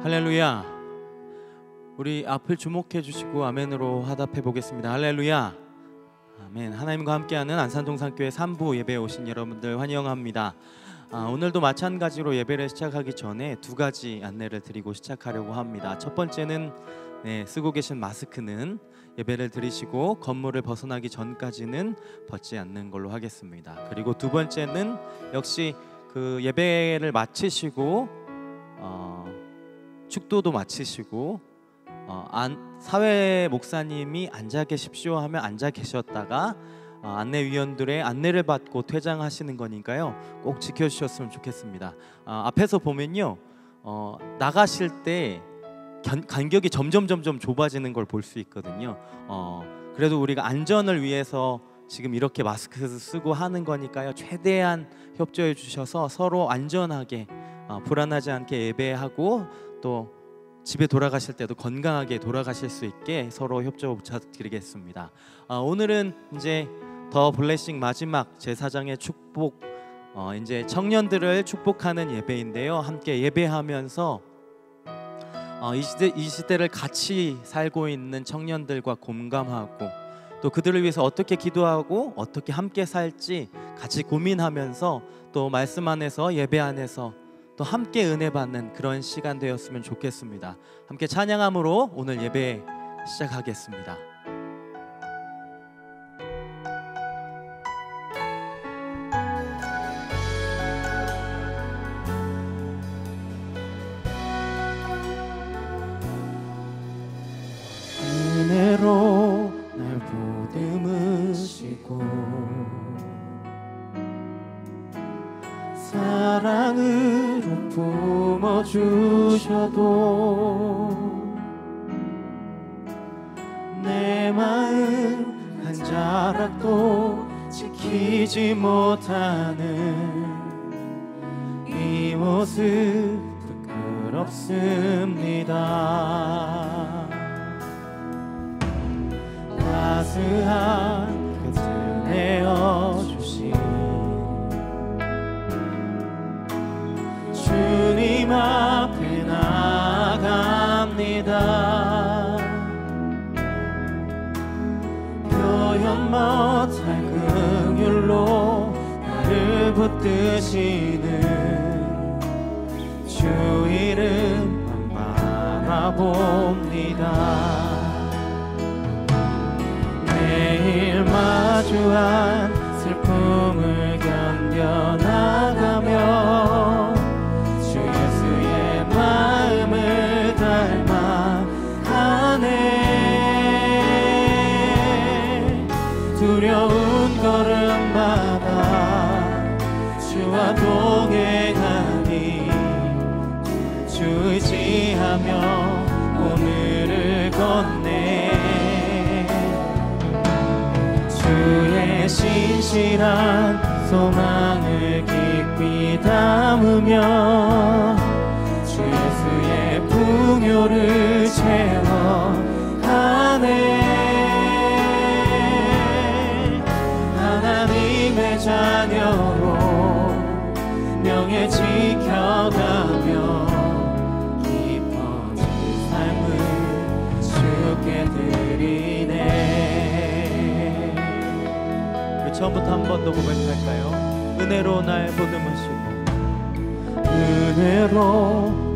할렐루야. 우리 앞을 주목해 주시고 아멘으로 화답해 보겠습니다. 할렐루야. 아멘. 하나님과 함께하는 안산동산교회 3부 예배에 오신 여러분들 환영합니다. 오늘도 마찬가지로 예배를 시작하기 전에 두 가지 안내를 드리고 시작하려고 합니다. 첫 번째는 쓰고 계신 마스크는 예배를 드리시고 건물을 벗어나기 전까지는 벗지 않는 걸로 하겠습니다. 그리고 두 번째는 역시 그 예배를 마치시고 축도도 마치시고 사회 목사님이 앉아 계십시오 하면 앉아 계셨다가 안내위원들의 안내를 받고 퇴장하시는 거니까요, 꼭 지켜주셨으면 좋겠습니다. 앞에서 보면요, 나가실 때 간격이 점점 좁아지는 걸 볼 수 있거든요. 그래도 우리가 안전을 위해서 지금 이렇게 마스크 쓰고 하는 거니까요, 최대한 협조해 주셔서 서로 안전하게 불안하지 않게 예배하고 또 집에 돌아가실 때도 건강하게 돌아가실 수 있게 서로 협조 부탁드리겠습니다. 오늘은 이제 더 블레싱 마지막 제사장의 축복, 이제 청년들을 축복하는 예배인데요, 함께 예배하면서 이 시대를 같이 살고 있는 청년들과 공감하고 또 그들을 위해서 어떻게 기도하고 어떻게 함께 살지 같이 고민하면서 또 말씀 안에서 예배 안에서 또 함께 은혜 받는 그런 시간 되었으면 좋겠습니다. 함께 찬양함으로 오늘 예배 시작하겠습니다. 은혜로 날 보듬으시고 사랑으로 품어주셔도 내 마음 한 자락도 지키지 못하는 이 모습 부끄럽습니다. 따스한 곁을 내어주신 주님 앞에 나아갑니다. 표현 못할 긍휼로 나를 붙드시는 주 이름만 바라봅니다. 매일 마주한 슬픔을 견뎌나가며 주 예수의 마음을 닮아가네. 두려운 걸음마다 주와 동행하니 주 의지하며 오늘을 걷네. 주의 신실한 소망을 깊이 담으며 주 예수의 풍요를 체험하네. 하나님의 자녀로 명예 지켜가며 깊어진 삶을 주께 드리네. 처음부터 한 번 더 고백할까요? 은혜로 날 보듬으시고 은혜로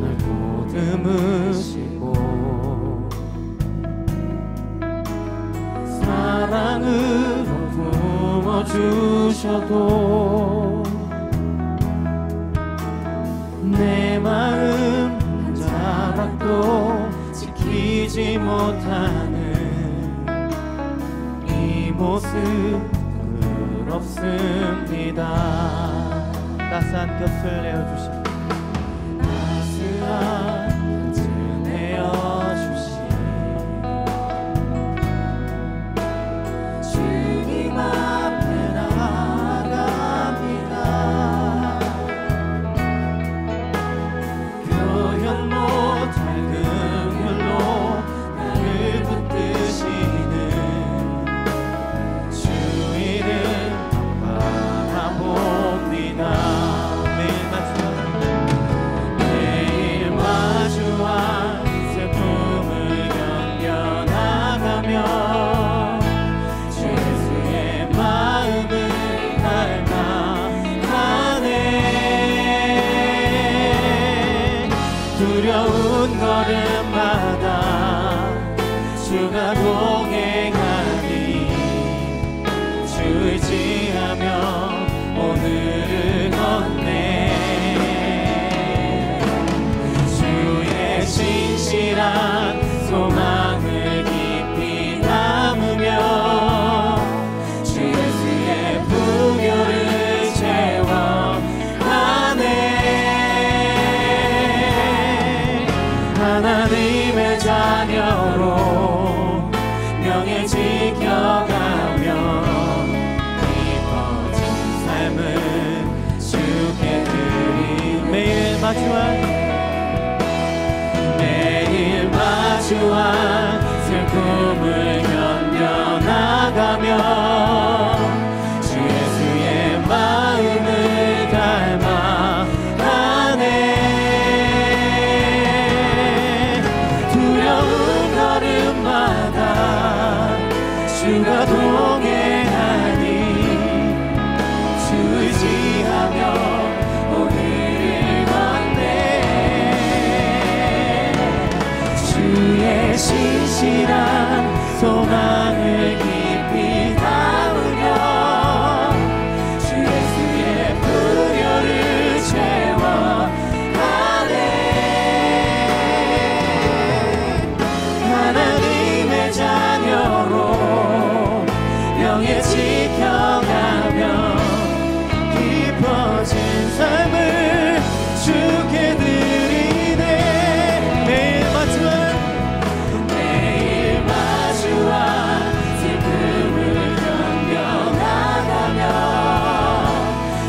날 보듬으시고 사랑으로 품어주셔도 내 마음 한 자락도 지키지 못하는 이 모습 없습니다. 따스한 곁을 내어주시고 따스한 곁을 내어주신 주님 앞에 나아갑니다. 표현 못할 긍휼로 나를 붙드시는 주 이름 봅니다. 매일 마주한 두려운 걸음마다 주가 동행하니 주 의지하며 오늘을 걷네. 주의 신실한 소망을 깊이 담으며 주 예수의 풍요를 채워가네. 하나님의 자녀로 명예 지켜가며 깊어진 삶을 주께 드리네. 매일 마주한 슬픔을 견뎌나가며 주 예수의 마음을 닮아가네. 두려운 걸음마다 주가 동행하니 주 의지하며 오늘을 걷네. 주의 신실한 소망을 깊이 담으며 주 예수의 풍요를 채워가네. 하나님의 자녀로 명예 지켜가며 깊어진 삶을 주께 드리네. 매일 마주한 슬픔을 견뎌나가며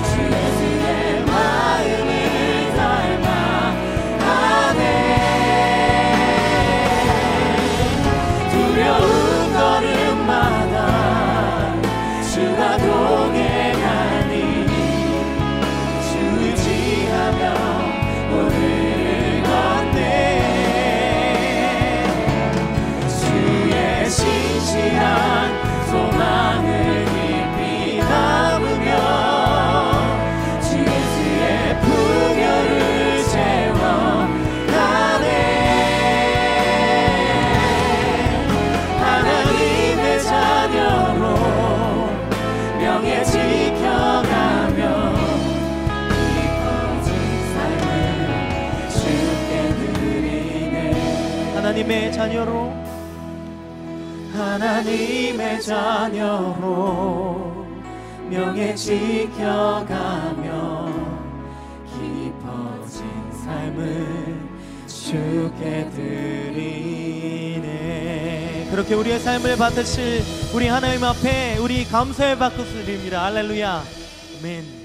주 예수의 마음을 닮아가네. 두려운 걸음마다 주가 동행하니 주 의지하며 오늘을 걷네. 주의 신실한 소망을 깊이 담으며 주 예수의 풍요를 채워가네. 하나님의 자녀로 명예 지켜가며 깊어진 삶을 주께 드리네. 하나님의 자녀로 명예 지켜가며 깊어진 삶을 주께 드리네. 그렇게 우리의 삶을 받으실 우리 하나님 앞에 우리 감사의 박수를 드립니다. 할렐루야. 아멘.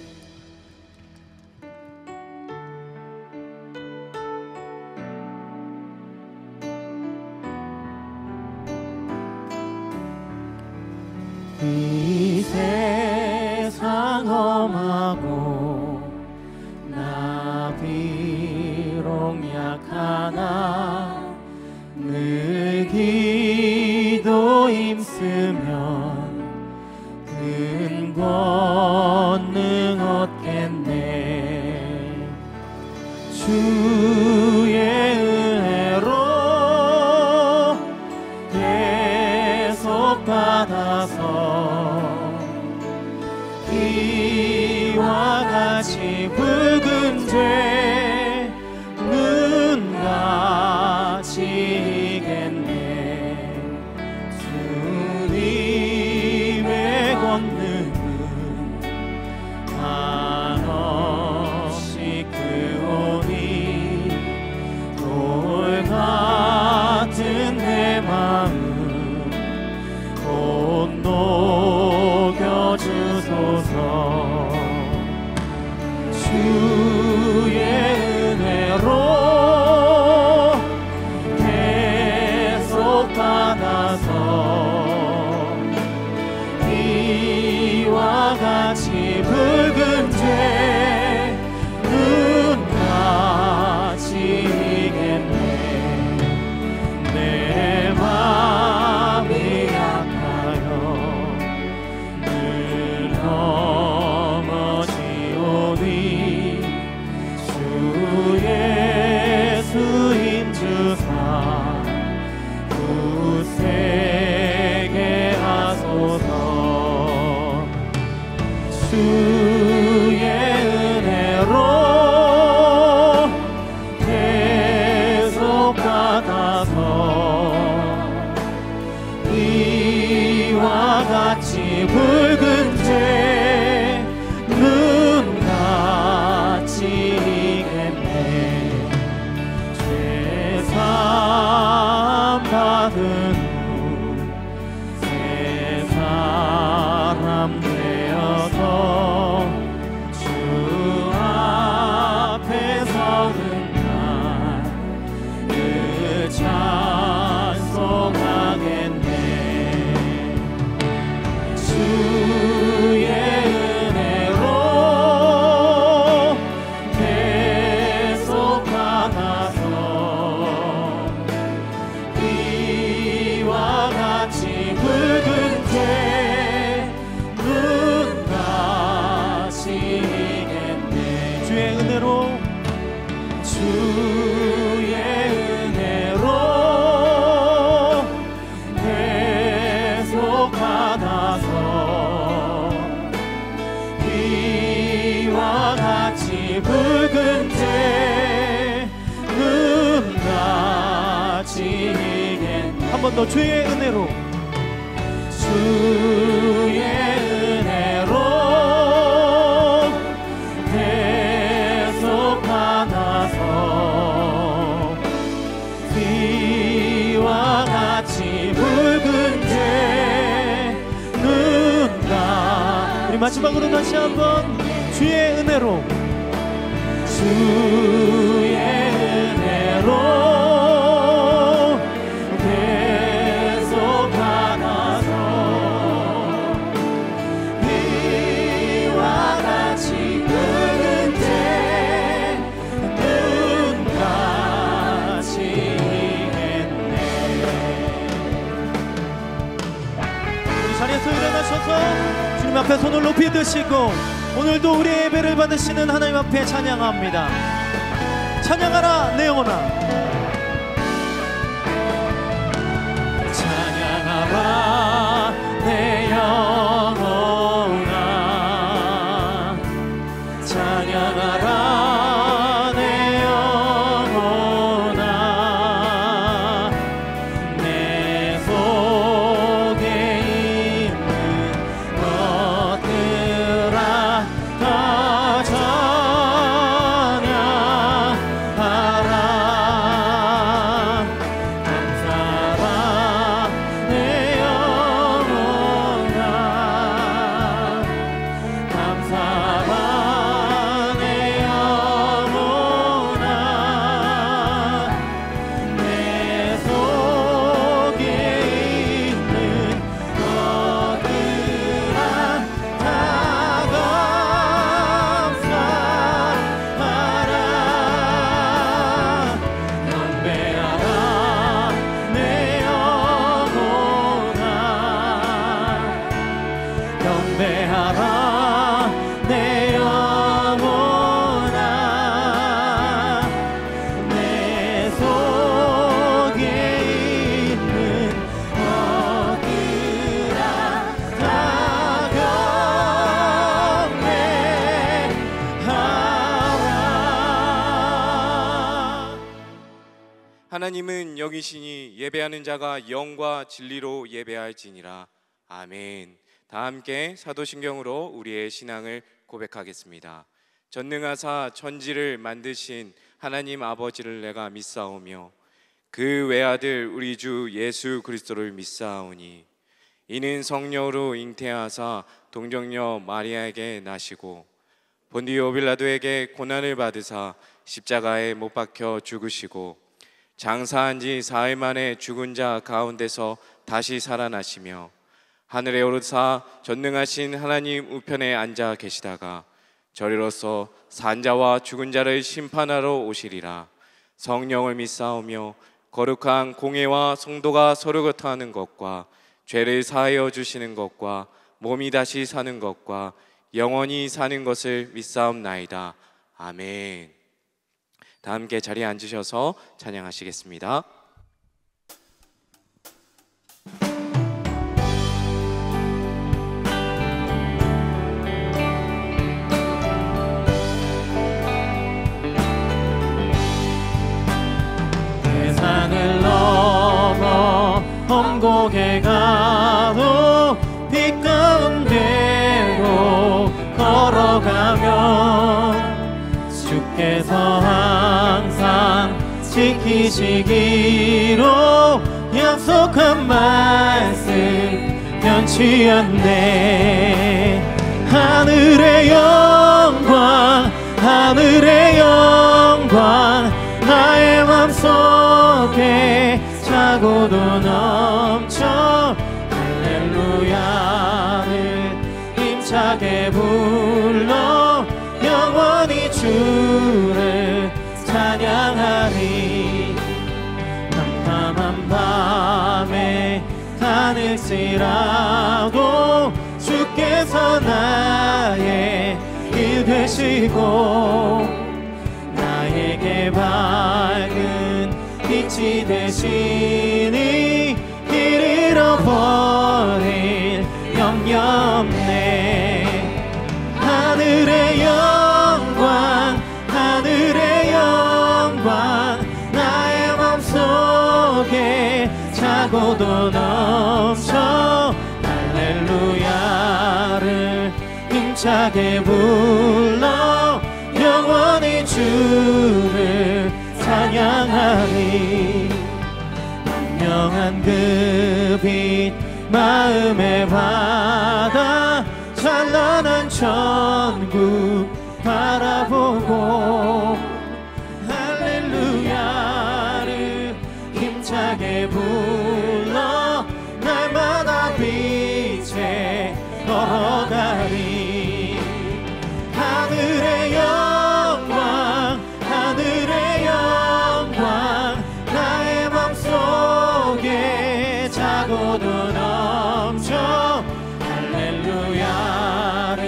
이 세상 험하고 나 비록 약하나 늘 기도 힘쓰면 큰 권능 얻겠네. 주의 은혜로 계속 받아서 이와 같이 붉은 죄 눈 가지겠네. 주님의 권능은 한없이 크오니 번 더 주의 은혜로 주의 은혜로 대속받아서 비와 같이 붉은 죄 눈가 우리 마지막으로 다시 한번 주의 은혜로 주의 은혜로 대속받아서 비와 같이 붉은 죄 눈같이 했네. 우리 자리에서 일어나셔서 주님 앞에 손을 높이 드시고 오늘도 우리의 예배를 받으시는 하나님 앞에 찬양합니다. 찬양하라 내 영혼아, 찬양하라 내 영혼아, 찬양하라 내 영혼아, 내 속에 있는 것들아 다 찬양하라. 감사라 내 영혼아, 감사라 내 영혼아, 내 속에 있는 것들아 다 감사하라. 경배하라 내 영혼아, 경배하라 내 영혼아, 내 속에 있는 것들아 다 경배하라. 하나님은 여기시니 예배하는 자가 영과 진리로 예배할지니라. 아멘. 다 함께 사도신경으로 우리의 신앙을 고백하겠습니다. 전능하사 천지를 만드신 하나님 아버지를 내가 믿사오며 그 외아들 우리 주 예수 그리스도를 믿사오니 이는 성령으로 잉태하사 동정녀 마리아에게 나시고 본디오 빌라도에게 고난을 받으사 십자가에 못 박혀 죽으시고 장사한 지 사흘 만에 죽은 자 가운데서 다시 살아나시며 하늘에 오르사 전능하신 하나님 우편에 앉아 계시다가 저리로서 산자와 죽은 자를 심판하러 오시리라. 성령을 믿사오며 거룩한 공회와 성도가 서로 교통하는 것과 죄를 사하여 주시는 것과 몸이 다시 사는 것과 영원히 사는 것을 믿사옵나이다. 아멘. 다 함께 자리에 앉으셔서 찬양하시겠습니다. 세상을 넘어 험곡에 가도 빛 가운데로 걸어가면 주께서 항상 지키시기로 약속한 말씀 변치 않네. 하늘의 영광, 하늘의 영광, 나의 맘속에 차고도 넘쳐 할렐루야를 힘차게 불러 영원히 주를 찬양하리. 캄캄한 밤에 다닐지라도 주께서 나의 길 되시고 나에게 밝은 빛이 되시니 길 잃어버릴 염려 없네. 하늘의 영광, 하늘의 영광, 나의 맘속에 차고도 넘쳐 할렐루야를 힘차게 불러 영원히 주를 찬양하리. 분명한 그 빛 마음에 받아 찬란한 천국 바라보고 할렐루야를 힘차게 불러 날마다 빛에 걸어가리. 하늘의 영광 하늘의 영광 나의 맘속에 차고도 넘쳐 할렐루야를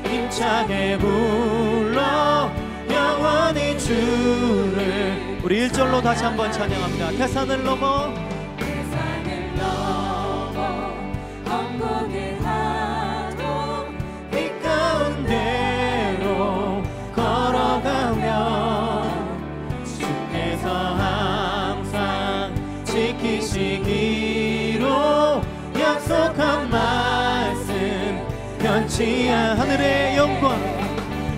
힘차게 불러 영원히 주를. 우리 1절로 다시 한번 찬양합니다. 태산을 넘어 험곡의 하도 빛 가운데로 걸어가며 주께서 항상 지키시기로 약속한 말씀 변치 않. 하늘의 영광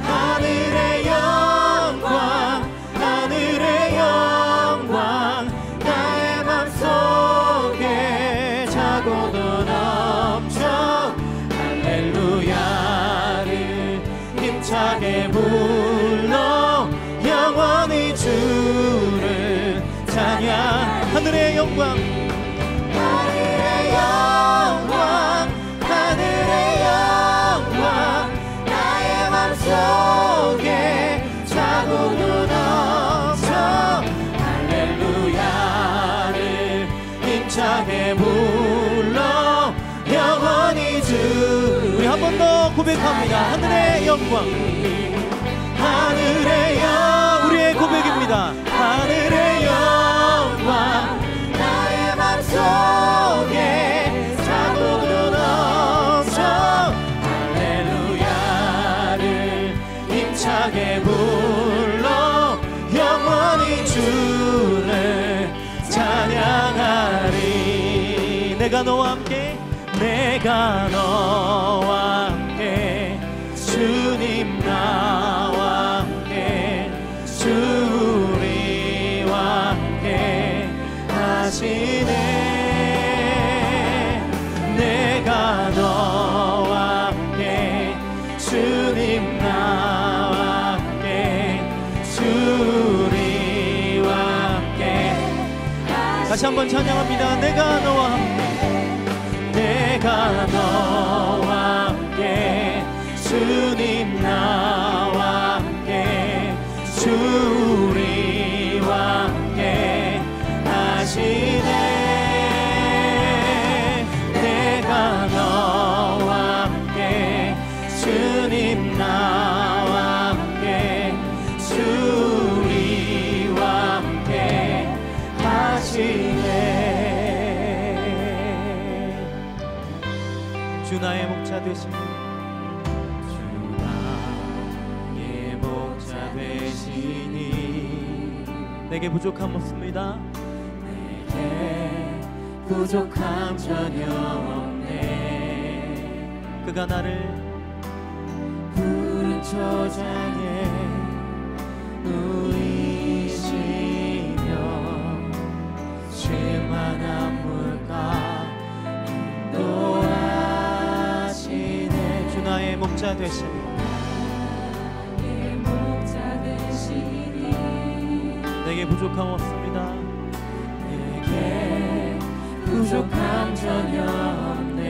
하늘의 영광 하늘의 영광 나의 맘속에 차고도 넘쳐 할렐루야를 힘차게 불러 영원히 주를 찬양. 하늘의 영광 하늘의 영광 하늘의 영광 나의 맘속에 차고도 넘쳐 할렐루야를 힘차게 불러 영원히 주. 우리 한 번 더 고백합니다. 하늘의 영광 하늘의 영광 우리의 고백입니다. 하늘의 영광 나의 맘속에 차고도 넘쳐 할렐루야를 힘차게 불러 영원히 주를 찬양하리. 내가 너와 함께 내가 너와 함께 주님 나와 함께 주 우리와 함께 하시네. 내가 너와 함께 주님 나와 함께 주 우리와 함께 다시 한번 찬양합니다. 내가 너와 함께 내가 너와 함께 주님 나와 함께 주 우리와 함께 하시네. 내가 너와 함께 주님 나와 함께 주 우리와 함께 하시네. 주 나의 목자 되시니 주 나의 목자 되시니 내게 부족함 없습니다. 내게 부족함 전혀 없네. 그가 나를 푸른 초장에 누이시며 쉴만한 물가 인도하시네. 주 나의 목자 되시니 나의 목자 되시니 내게 부족함 없습니다. 내게 부족함 전혀 없네.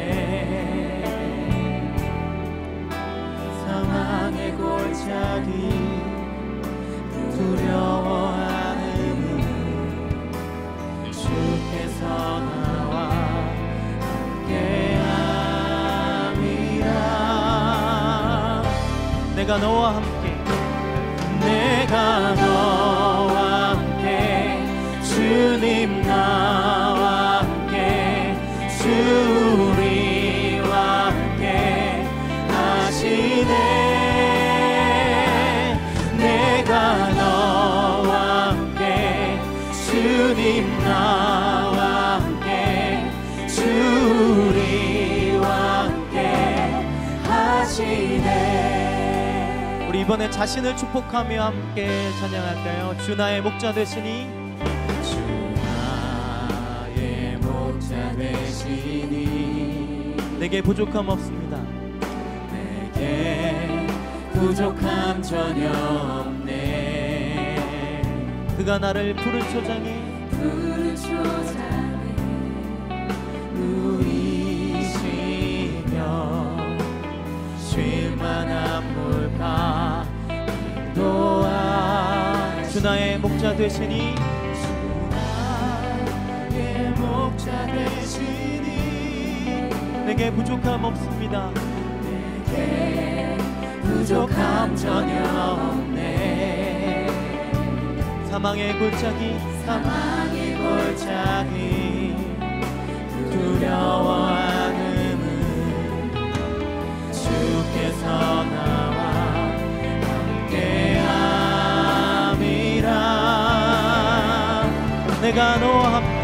사망의 골짜기 두려워하는 주께서 나와 함께함이라. 내가 너와 함께 내가 너와 함께 주님 나와 함께 주 우리와 함께 하시네. 내가 너와 함께 주님 나와 주 우리와 함께 하시네. 우리 이번에 자신을 축복하며 함께 찬양할까요? 주 나의 목자 되시니, 주 나의 목자 되시니 내게 부족함 없습니다. 내게 부족함 전혀 없네. 그가 나를 푸른 초장에 푸른 초장에 누이시며 쉴만한 물가 인도하. 주 나의 목자 되시니, 주 나의 목자 되시니 내게 부족함 없습니다. 내게 부족함 전혀 없네. 사망의 골짜기 사망의 골짜기 두려워하는 주께서 나와 함께함이라. 내가 너와 함께,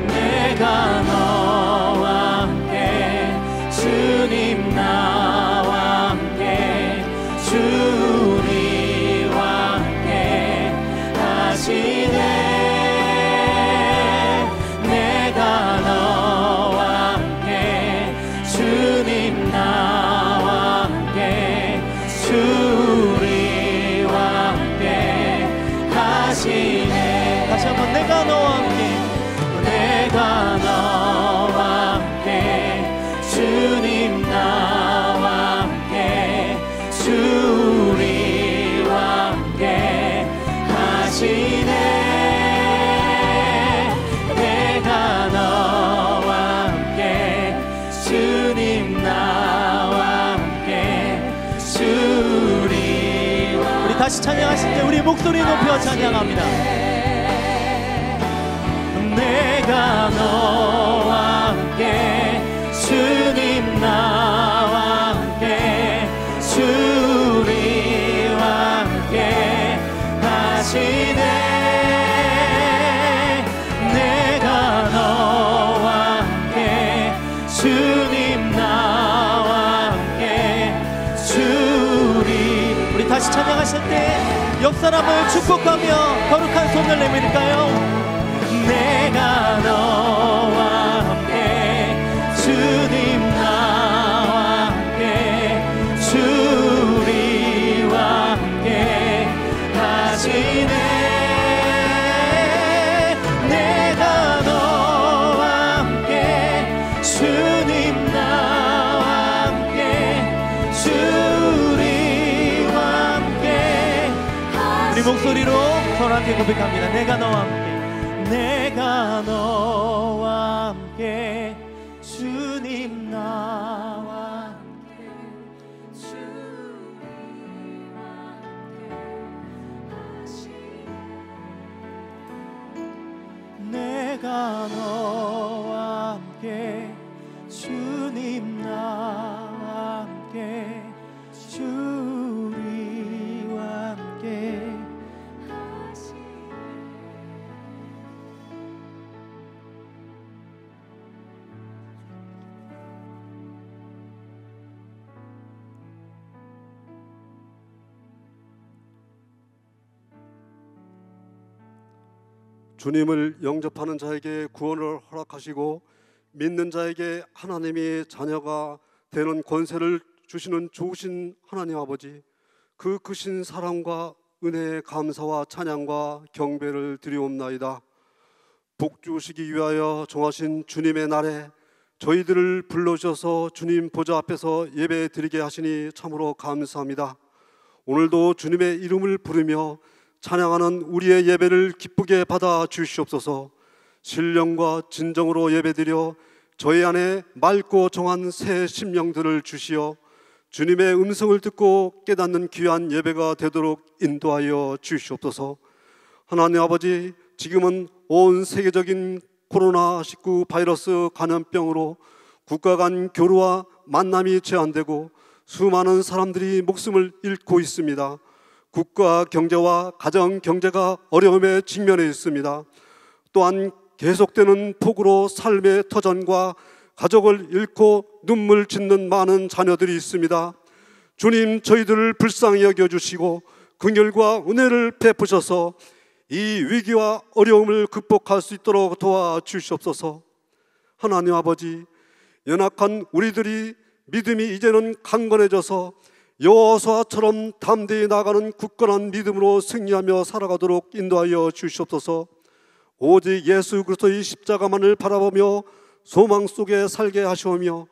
내가 너와 함께 주님 나와 함께 주 우리와 함께 하시네. 내가 너와 함께 주님 나와 함께 주 우리와 함께 하시네. 다시 한번 내가 너와 함께, 내가 너와 함께 주님 나와 함께 주 우리와 함께 하시네. 내가 너와 함께 주님 나와 함께 주 우리와. 우리 다시 찬양하실 때 우리 목소리 높여 찬양합니다. 내가 너와 함께 주님 나와 함께 주 우리와 함께 하시네. 내가 너와 함께 주님 나와 함께 주 우리 다시 찬양하실 때 옆 사람을 축복하며 거룩한 손을 내밀까요? 내가 너와 함께 주님 나와 함께 주 우리와 함께 하시네. 내가 너와 함께 주님 나와 함께 주 우리와 함께. 우리 목소리로 서로한테 고백합니다. 내가 너와 함께, 내가 너와 함께 주님 나와 함께 주 우리와 함께 하시네. 내가 너와 함께 주님 나와 함께 주 우리와 함께 하시네. 주님을 영접하는 자에게 구원을 허락하시고 믿는 자에게 하나님의 자녀가 되는 권세를 주시는 좋으신 하나님 아버지, 그 크신 사랑과 은혜의 감사와 찬양과 경배를 드리옵나이다. 복 주시기 위하여 정하신 주님의 날에 저희들을 불러주셔서 주님 보좌 앞에서 예배 드리게 하시니 참으로 감사합니다. 오늘도 주님의 이름을 부르며 찬양하는 우리의 예배를 기쁘게 받아 주시옵소서. 신령과 진정으로 예배드려 저희 안에 맑고 정한 새 심령들을 주시어 주님의 음성을 듣고 깨닫는 귀한 예배가 되도록 인도하여 주시옵소서. 하나님 아버지, 지금은 온 세계적인 코로나19 바이러스 감염병으로 국가 간 교류와 만남이 제한되고 수많은 사람들이 목숨을 잃고 있습니다. 국가 경제와 가정 경제가 어려움에 직면해 있습니다. 또한 계속되는 폭우로 삶의 터전과 가족을 잃고 눈물 짓는 많은 자녀들이 있습니다. 주님, 저희들을 불쌍히 여겨주시고 긍휼과 은혜를 베푸셔서 이 위기와 어려움을 극복할 수 있도록 도와주시옵소서. 하나님 아버지, 연약한 우리들이 믿음이 이제는 강건해져서 여호수아처럼 담대히 나가는 굳건한 믿음으로 승리하며 살아가도록 인도하여 주시옵소서. 오직 예수 그리스도의 십자가만을 바라보며 소망 속에 살게 하시오며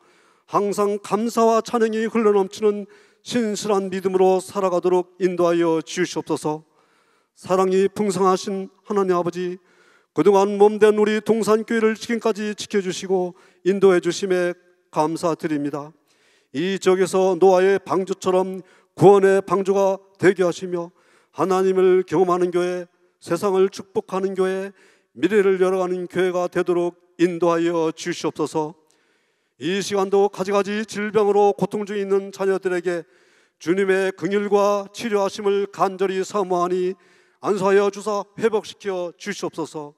항상 감사와 찬양이 흘러넘치는 신실한 믿음으로 살아가도록 인도하여 주시옵소서. 사랑이 풍성하신 하나님 아버지, 그동안 몸된 우리 동산교회를 지금까지 지켜주시고 인도해 주심에 감사드립니다. 이 지역에서 노아의 방주처럼 구원의 방주가 되게 하시며 하나님을 경험하는 교회, 세상을 축복하는 교회, 미래를 열어가는 교회가 되도록 인도하여 주시옵소서. 이 시간도 가지가지 질병으로 고통 중에 있는 자녀들에게 주님의 긍휼과 치료하심을 간절히 사모하니 안수하여 주사 회복시켜 주시옵소서.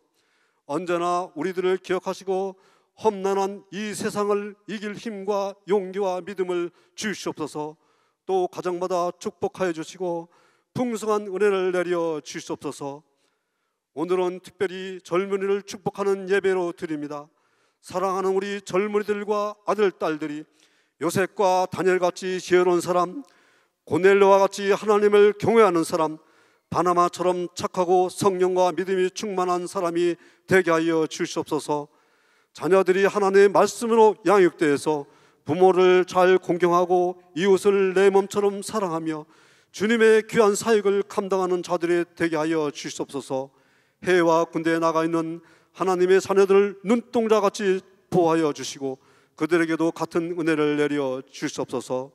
언제나 우리들을 기억하시고 험난한 이 세상을 이길 힘과 용기와 믿음을 주시옵소서. 또 가정마다 축복하여 주시고 풍성한 은혜를 내려 주시옵소서. 오늘은 특별히 젊은이를 축복하는 예배로 드립니다. 사랑하는 우리 젊은이들과 아들, 딸들이 요셉과 다니엘같이 지혜로운 사람, 고넬료와 같이 하나님을 경외하는 사람, 바나바처럼 착하고 성령과 믿음이 충만한 사람이 되게 하여 주시옵소서. 자녀들이 하나님의 말씀으로 양육되어서 부모를 잘 공경하고 이웃을 내 몸처럼 사랑하며 주님의 귀한 사역을 감당하는 자들이 되게 하여 주시옵소서. 해외와 군대에 나가 있는 하나님의 자녀들을 눈동자같이 보호하여 주시고 그들에게도 같은 은혜를 내려 주시옵소서.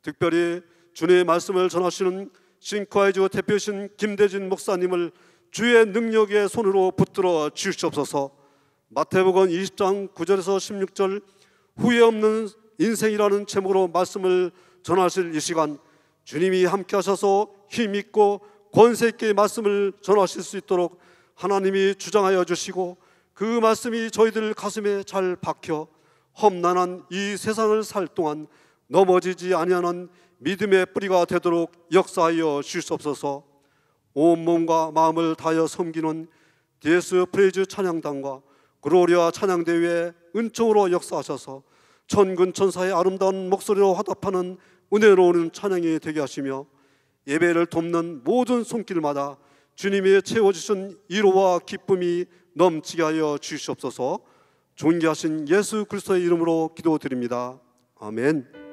특별히 주님의 말씀을 전하시는 싱크아이즈 대표이신 김대진 목사님을 주의 능력의 손으로 붙들어 주시옵소서. 마태복음 20장 9절에서 16절 후회 없는 인생이라는 제목으로 말씀을 전하실 이 시간, 주님이 함께 하셔서 힘있고 권세 있게 말씀을 전하실 수 있도록 하나님이 주장하여 주시고 그 말씀이 저희들 가슴에 잘 박혀 험난한 이 세상을 살 동안 넘어지지 아니하는 믿음의 뿌리가 되도록 역사하여 주시옵소서. 온몸과 마음을 다하여 섬기는 DS 프레이즈 찬양단과 글로리아 찬양대회에 은총으로 역사하셔서 천군 천사의 아름다운 목소리로 화답하는 은혜로운 찬양이 되게 하시며 예배를 돕는 모든 손길마다 주님이 채워주신 위로와 기쁨이 넘치게 하여 주시옵소서. 존귀하신 예수 그리스도의 이름으로 기도드립니다. 아멘.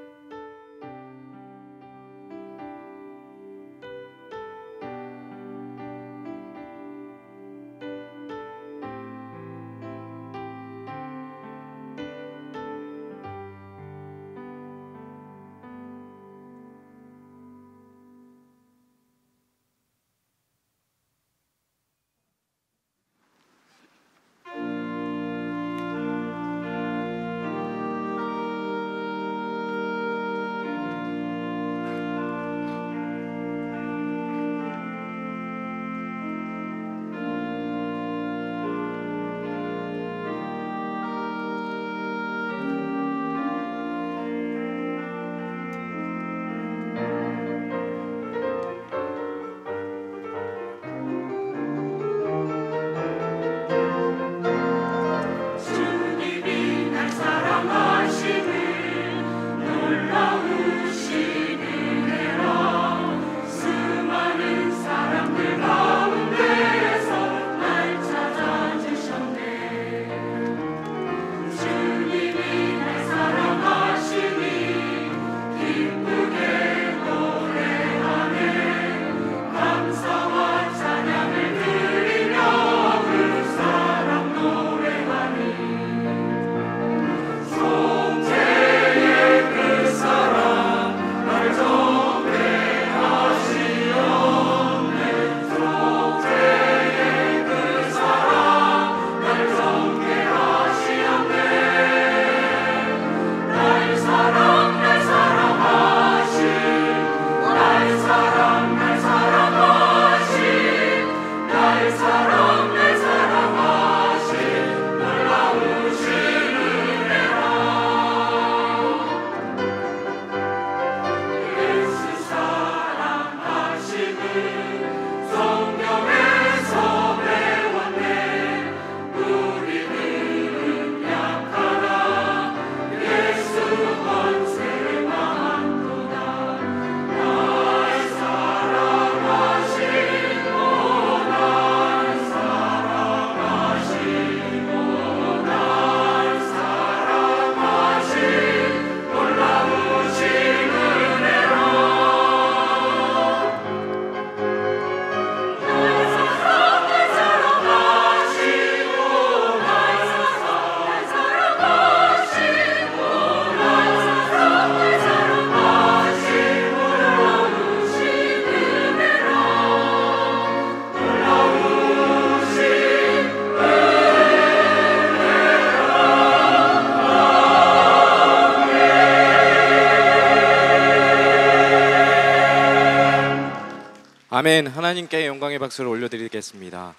아멘. 하나님께 영광의 박수를 올려드리겠습니다.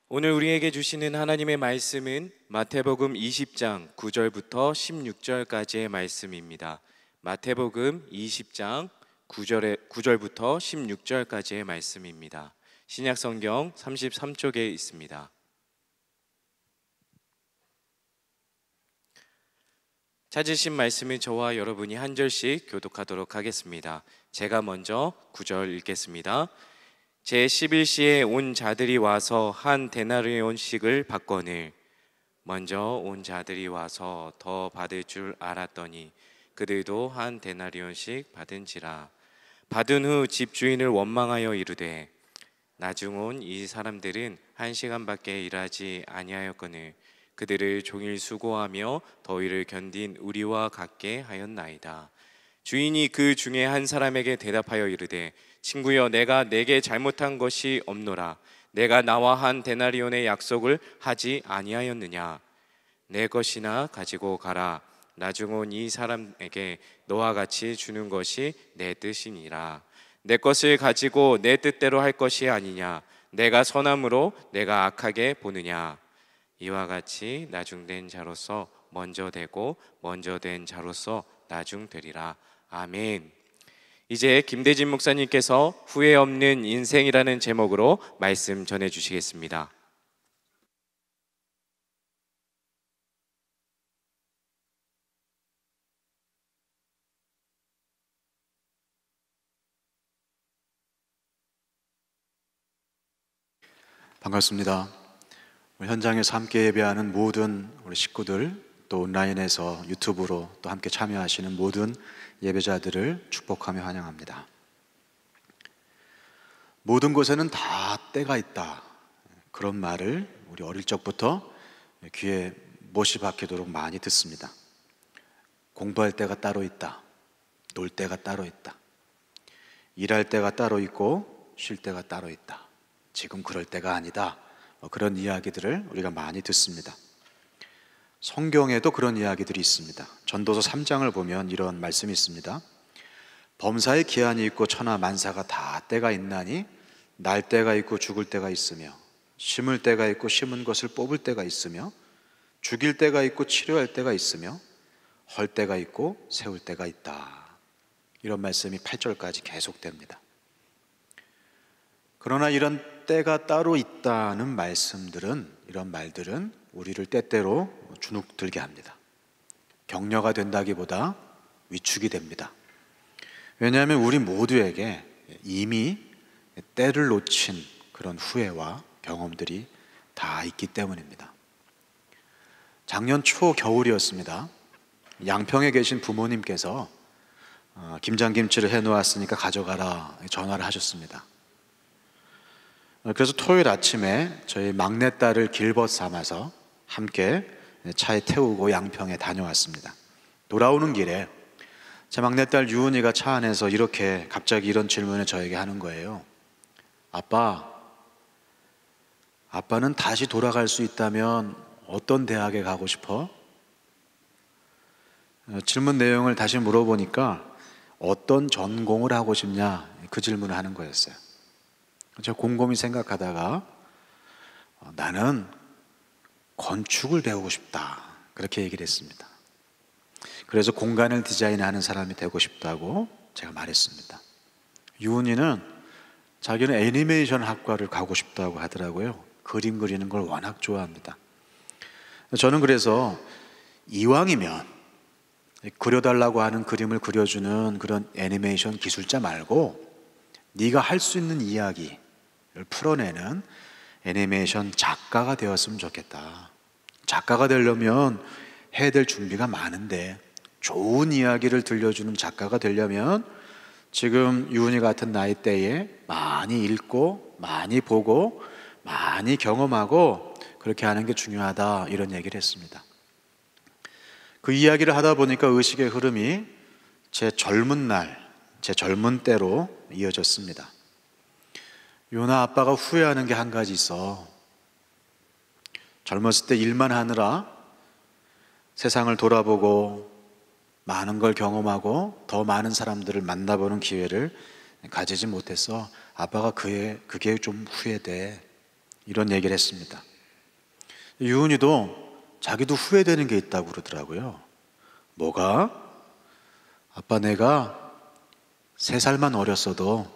오늘 우리에게 주시는 하나님의 말씀은 마태복음 20장 9절부터 16절까지의 말씀입니다. 마태복음 20장 9절부터 16절까지의 말씀입니다. 신약성경 33쪽에 있습니다. 찾으신 말씀은 저와 여러분이 한 절씩 교독하도록 하겠습니다. 제가 먼저 9절 읽겠습니다. 제11시에 온 자들이 와서 한 데나리온씩을 받거늘 먼저 온 자들이 와서 더 받을 줄 알았더니 그들도 한 데나리온씩 받은지라. 받은 후 집주인을 원망하여 이르되 나중 온 이 사람들은 1시간밖에 일하지 아니하였거늘 그들을 종일 수고하며 더위를 견딘 우리와 같게 하였나이다. 주인이 그 중에 한 사람에게 대답하여 이르되 친구여, 내가 내게 잘못한 것이 없노라. 내가 나와 한 데나리온의 약속을 하지 아니하였느냐? 내 것이나 가지고 가라. 나중 온 이 사람에게 너와 같이 주는 것이 내 뜻이니라. 내 것을 가지고 내 뜻대로 할 것이 아니냐? 내가 선함으로 내가 악하게 보느냐? 이와 같이 나중된 자로서 먼저 되고 먼저 된 자로서 나중되리라. 아멘. 이제 김대진 목사님께서 후회 없는 인생이라는 제목으로 말씀 전해 주시겠습니다. 반갑습니다. 우리 현장에서 함께 예배하는 모든 우리 식구들, 또 온라인에서 유튜브로 또 함께 참여하시는 모든 예배자들을 축복하며 환영합니다. 모든 곳에는 다 때가 있다, 그런 말을 우리 어릴 적부터 귀에 못이 박히도록 많이 듣습니다. 공부할 때가 따로 있다, 놀 때가 따로 있다, 일할 때가 따로 있고 쉴 때가 따로 있다, 지금 그럴 때가 아니다, 그런 이야기들을 우리가 많이 듣습니다. 성경에도 그런 이야기들이 있습니다. 전도서 3장을 보면 이런 말씀이 있습니다. 범사에 기한이 있고 천하 만사가 다 때가 있나니 날 때가 있고 죽을 때가 있으며 심을 때가 있고 심은 것을 뽑을 때가 있으며 죽일 때가 있고 치료할 때가 있으며 헐 때가 있고 세울 때가 있다. 이런 말씀이 8절까지 계속됩니다. 그러나 이런 때가 따로 있다는 말씀들은, 이런 말들은 우리를 때때로 주눅들게 합니다. 격려가 된다기보다 위축이 됩니다. 왜냐하면 우리 모두에게 이미 때를 놓친 그런 후회와 경험들이 다 있기 때문입니다. 작년 초겨울이었습니다. 양평에 계신 부모님께서 김장김치를 해놓았으니까 가져가라 전화를 하셨습니다. 그래서 토요일 아침에 저희 막내딸을 길벗 삼아서 함께 차에 태우고 양평에 다녀왔습니다. 돌아오는 길에 제 막내딸 유은이가 차 안에서 이렇게 갑자기 이런 질문을 저에게 하는 거예요. 아빠는 다시 돌아갈 수 있다면 어떤 대학에 가고 싶어? 질문 내용을 다시 물어보니까 어떤 전공을 하고 싶냐, 그 질문을 하는 거였어요. 제가 곰곰이 생각하다가 나는 건축을 배우고 싶다, 그렇게 얘기를 했습니다. 그래서 공간을 디자인하는 사람이 되고 싶다고 제가 말했습니다. 유은이는 자기는 애니메이션 학과를 가고 싶다고 하더라고요. 그림 그리는 걸 워낙 좋아합니다. 저는 그래서 이왕이면 그려달라고 하는 그림을 그려주는 그런 애니메이션 기술자 말고 네가 할 수 있는 이야기를 풀어내는 애니메이션 작가가 되었으면 좋겠다. 작가가 되려면 해야 될 준비가 많은데, 좋은 이야기를 들려주는 작가가 되려면 지금 유은이 같은 나이대에 많이 읽고 많이 보고 많이 경험하고 그렇게 하는 게 중요하다, 이런 얘기를 했습니다. 그 이야기를 하다 보니까 의식의 흐름이 제 젊은 날, 제 젊은 때로 이어졌습니다. 유나, 아빠가 후회하는 게 한 가지 있어. 젊었을 때 일만 하느라 세상을 돌아보고 많은 걸 경험하고 더 많은 사람들을 만나보는 기회를 가지지 못해서 아빠가 그게 좀 후회돼. 이런 얘기를 했습니다. 유은이도 자기도 후회되는 게 있다고 그러더라고요. 뭐가? 아빠, 내가 3살만 어렸어도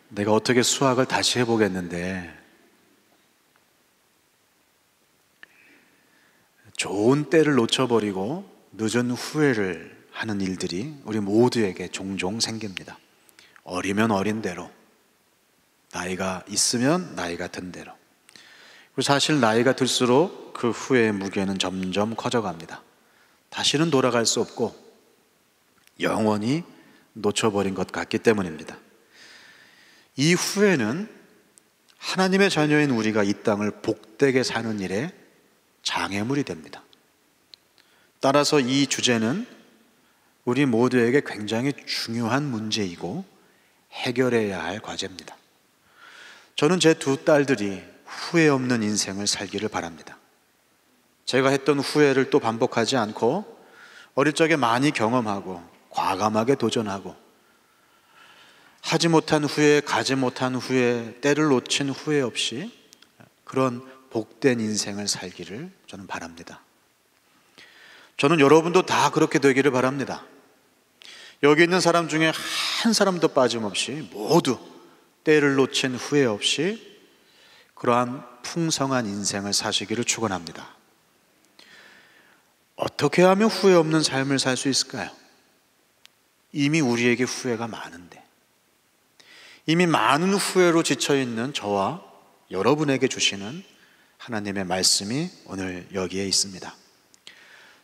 내가 어떻게 수학을 다시 해보겠는데, 좋은 때를 놓쳐버리고 늦은 후회를 하는 일들이 우리 모두에게 종종 생깁니다. 어리면 어린 대로, 나이가 있으면 나이가 든 대로. 그리고 사실 나이가 들수록 그 후회의 무게는 점점 커져갑니다. 다시는 돌아갈 수 없고 영원히 놓쳐버린 것 같기 때문입니다. 이 후회는 하나님의 자녀인 우리가 이 땅을 복되게 사는 일에 장애물이 됩니다. 따라서 이 주제는 우리 모두에게 굉장히 중요한 문제이고 해결해야 할 과제입니다. 저는 제 2 딸들이 후회 없는 인생을 살기를 바랍니다. 제가 했던 후회를 또 반복하지 않고 어릴 적에 많이 경험하고 과감하게 도전하고 하지 못한 후회, 가지 못한 후회, 때를 놓친 후회 없이 그런 복된 인생을 살기를 저는 바랍니다. 저는 여러분도 다 그렇게 되기를 바랍니다. 여기 있는 사람 중에 한 사람도 빠짐없이 모두 때를 놓친 후회 없이 그러한 풍성한 인생을 사시기를 축원합니다. 어떻게 하면 후회 없는 삶을 살 수 있을까요? 이미 우리에게 후회가 많은데, 이미 많은 후회로 지쳐있는 저와 여러분에게 주시는 하나님의 말씀이 오늘 여기에 있습니다.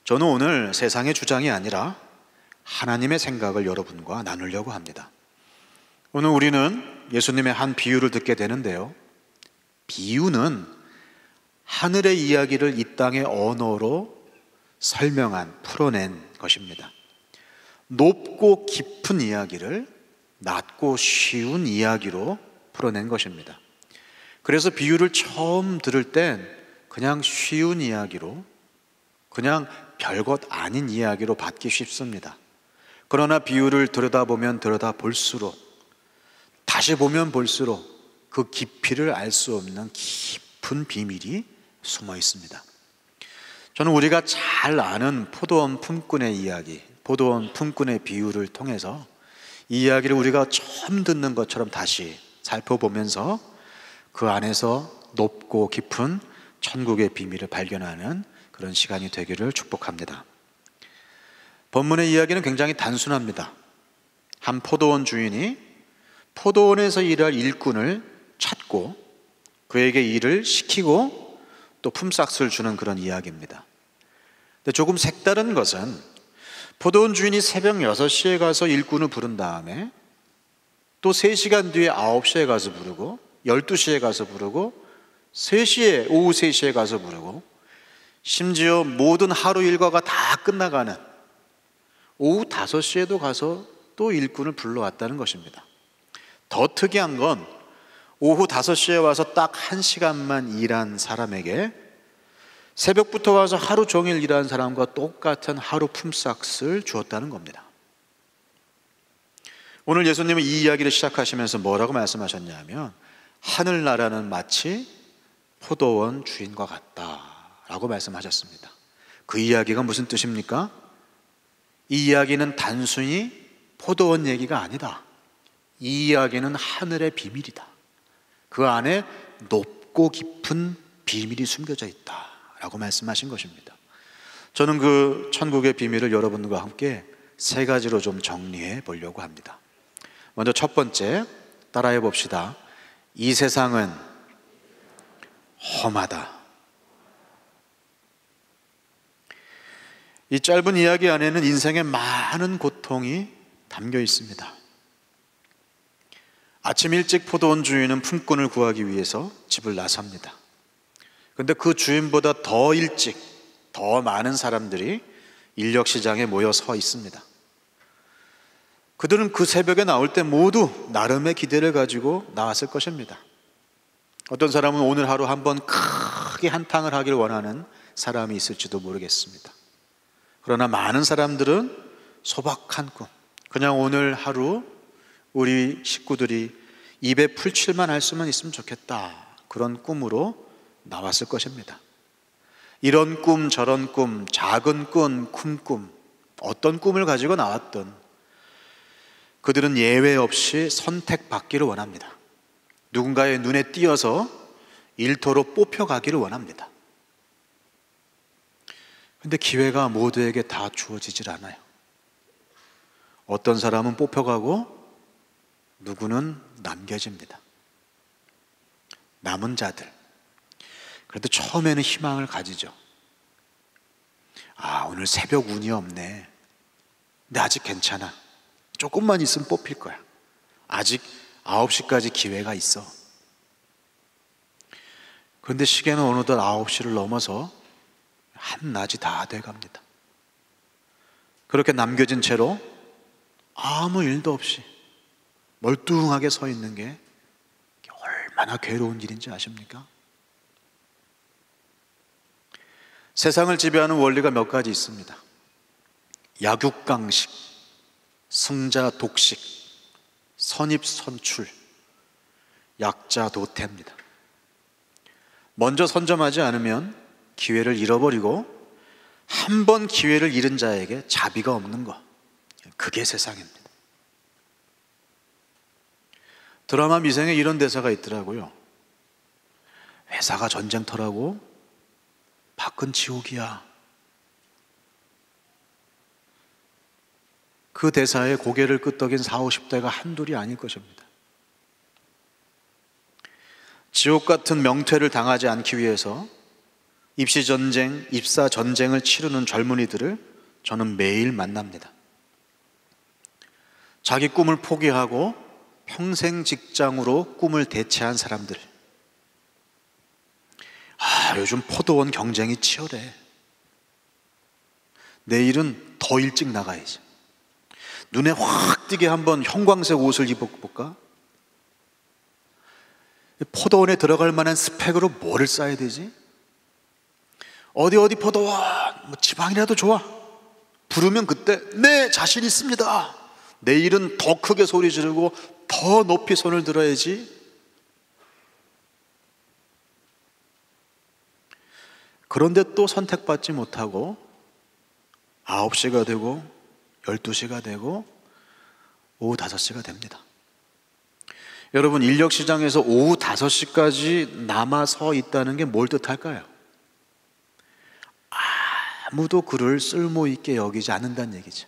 저는 오늘 세상의 주장이 아니라 하나님의 생각을 여러분과 나누려고 합니다. 오늘 우리는 예수님의 한 비유를 듣게 되는데요, 비유는 하늘의 이야기를 이 땅의 언어로 설명한, 풀어낸 것입니다. 높고 깊은 이야기를 낮고 쉬운 이야기로 풀어낸 것입니다. 그래서 비유를 처음 들을 땐 그냥 쉬운 이야기로, 그냥 별것 아닌 이야기로 받기 쉽습니다. 그러나 비유를 들여다보면 들여다볼수록, 다시 보면 볼수록 그 깊이를 알 수 없는 깊은 비밀이 숨어 있습니다. 저는 우리가 잘 아는 포도원 품꾼의 이야기, 포도원 품꾼의 비유를 통해서 이 이야기를 우리가 처음 듣는 것처럼 다시 살펴보면서 그 안에서 높고 깊은 천국의 비밀을 발견하는 그런 시간이 되기를 축복합니다. 본문의 이야기는 굉장히 단순합니다. 한 포도원 주인이 포도원에서 일할 일꾼을 찾고 그에게 일을 시키고 또 품삯을 주는 그런 이야기입니다. 근데 조금 색다른 것은 포도원 주인이 새벽 6시에 가서 일꾼을 부른 다음에 또 3시간 뒤에 9시에 가서 부르고 12시에 가서 부르고 오후 3시에 가서 부르고 심지어 모든 하루 일과가 다 끝나가는 오후 5시에도 가서 또 일꾼을 불러왔다는 것입니다. 더 특이한 건 오후 5시에 와서 딱 1시간만 일한 사람에게 새벽부터 와서 하루 종일 일한 사람과 똑같은 하루 품삯을 주었다는 겁니다. 오늘 예수님은 이 이야기를 시작하시면서 뭐라고 말씀하셨냐면 하늘나라는 마치 포도원 주인과 같다라고 말씀하셨습니다. 그 이야기가 무슨 뜻입니까? 이 이야기는 단순히 포도원 얘기가 아니다. 이 이야기는 하늘의 비밀이다. 그 안에 높고 깊은 비밀이 숨겨져 있다 라고 말씀하신 것입니다. 저는 그 천국의 비밀을 여러분과 함께 3가지로 좀 정리해 보려고 합니다. 먼저 첫 번째, 따라해 봅시다. 이 세상은 험하다. 이 짧은 이야기 안에는 인생의 많은 고통이 담겨 있습니다. 아침 일찍 포도원 주인은 품꾼을 구하기 위해서 집을 나섭니다. 그런데 그 주인보다 더 일찍 더 많은 사람들이 인력시장에 모여 서 있습니다. 그들은 그 새벽에 나올 때 모두 나름의 기대를 가지고 나왔을 것입니다. 어떤 사람은 오늘 하루 한번 크게 한탕을 하길 원하는 사람이 있을지도 모르겠습니다. 그러나 많은 사람들은 소박한 꿈, 그냥 오늘 하루 우리 식구들이 입에 풀칠만 할 수만 있으면 좋겠다, 그런 꿈으로 나왔을 것입니다. 이런 꿈 저런 꿈, 작은 꿈, 큰 꿈, 어떤 꿈을 가지고 나왔던 그들은 예외 없이 선택받기를 원합니다. 누군가의 눈에 띄어서 일터로 뽑혀가기를 원합니다. 근데 기회가 모두에게 다 주어지질 않아요. 어떤 사람은 뽑혀가고 누구는 남겨집니다. 남은 자들, 그래도 처음에는 희망을 가지죠. 아, 오늘 새벽 운이 없네. 근데 아직 괜찮아. 조금만 있으면 뽑힐 거야. 아직 9시까지 기회가 있어. 그런데 시계는 어느덧 9시를 넘어서 한낮이 다 돼갑니다. 그렇게 남겨진 채로 아무 일도 없이 멀뚱하게 서 있는 게 얼마나 괴로운 일인지 아십니까? 세상을 지배하는 원리가 몇 가지 있습니다. 약육강식, 승자독식, 선입선출, 약자도태입니다. 먼저 선점하지 않으면 기회를 잃어버리고 한 번 기회를 잃은 자에게 자비가 없는 것, 그게 세상입니다. 드라마 미생에 이런 대사가 있더라고요. 회사가 전쟁터라고? 밖은 지옥이야. 그 대사에 고개를 끄덕인 40, 50대가 한둘이 아닐 것입니다. 지옥 같은 명퇴를 당하지 않기 위해서 입시전쟁, 입사전쟁을 치르는 젊은이들을 저는 매일 만납니다. 자기 꿈을 포기하고 평생 직장으로 꿈을 대체한 사람들. 아, 요즘 포도원 경쟁이 치열해. 내일은 더 일찍 나가야지. 눈에 확 띄게 한번 형광색 옷을 입어볼까? 포도원에 들어갈 만한 스펙으로 뭐를 쌓아야 되지? 어디 포도원, 뭐 지방이라도 좋아. 부르면 그때 네, 자신 있습니다. 내일은 더 크게 소리 지르고 더 높이 손을 들어야지. 그런데 또 선택받지 못하고 9시가 되고 12시가 되고 오후 5시가 됩니다. 여러분, 인력시장에서 오후 5시까지 남아 서 있다는 게 뭘 뜻할까요? 아무도 그를 쓸모있게 여기지 않는다는 얘기죠.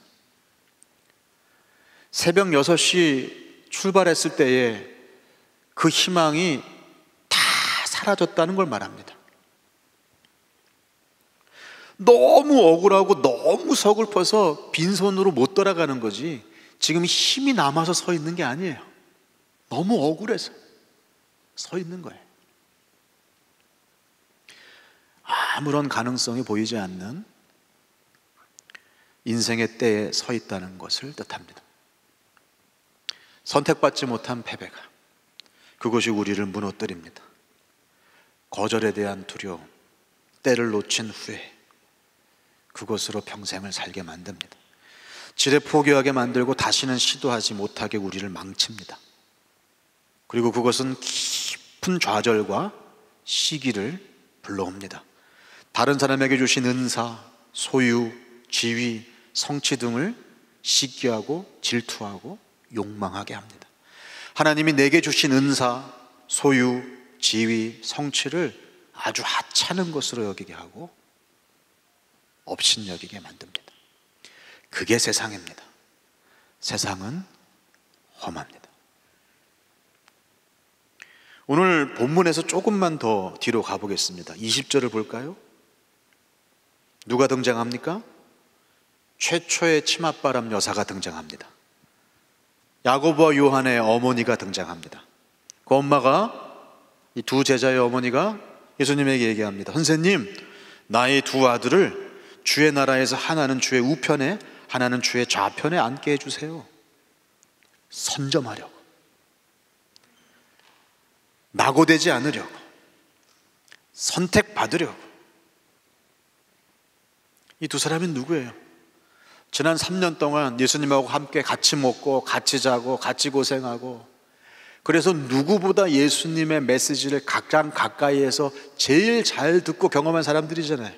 새벽 6시 출발했을 때에 그 희망이 다 사라졌다는 걸 말합니다. 너무 억울하고 너무 서글퍼서 빈손으로 못 돌아가는 거지, 지금 힘이 남아서 서 있는 게 아니에요. 너무 억울해서 서 있는 거예요. 아무런 가능성이 보이지 않는 인생의 때에 서 있다는 것을 뜻합니다. 선택받지 못한 패배가, 그것이 우리를 무너뜨립니다. 거절에 대한 두려움, 때를 놓친 후회, 그것으로 평생을 살게 만듭니다. 지레 포기하게 만들고 다시는 시도하지 못하게 우리를 망칩니다. 그리고 그것은 깊은 좌절과 시기를 불러옵니다. 다른 사람에게 주신 은사, 소유, 지위, 성취 등을 시기하고 질투하고 욕망하게 합니다. 하나님이 내게 주신 은사, 소유, 지위, 성취를 아주 하찮은 것으로 여기게 하고 업신여기게 만듭니다. 그게 세상입니다. 세상은 험합니다. 오늘 본문에서 조금만 더 뒤로 가보겠습니다. 20절을 볼까요? 누가 등장합니까? 최초의 치맛바람 여사가 등장합니다. 야고보와 요한의 어머니가 등장합니다. 그 엄마가, 이 두 제자의 어머니가 예수님에게 얘기합니다. 선생님, 나의 두 아들을 주의 나라에서 하나는 주의 우편에 하나는 주의 좌편에 앉게 해주세요. 선점하려고, 낙오되지 않으려고, 선택받으려고. 이 두 사람은 누구예요? 지난 3년 동안 예수님하고 함께 같이 먹고 같이 자고 같이 고생하고, 그래서 누구보다 예수님의 메시지를 가장 가까이에서 제일 잘 듣고 경험한 사람들이잖아요.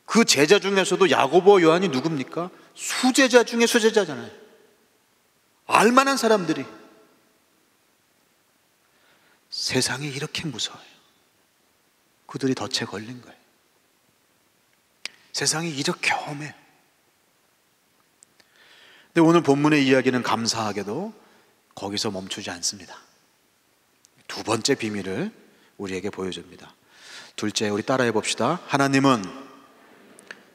그 제자 중에서도 야고보, 요한이 누굽니까? 수제자 중에 수제자잖아요. 알만한 사람들이. 세상이 이렇게 무서워요. 그들이 덫에 걸린 거예요. 세상이 이렇게 험해요. 근데 오늘 본문의 이야기는 감사하게도 거기서 멈추지 않습니다. 두 번째 비밀을 우리에게 보여줍니다. 둘째, 우리 따라해 봅시다. 하나님은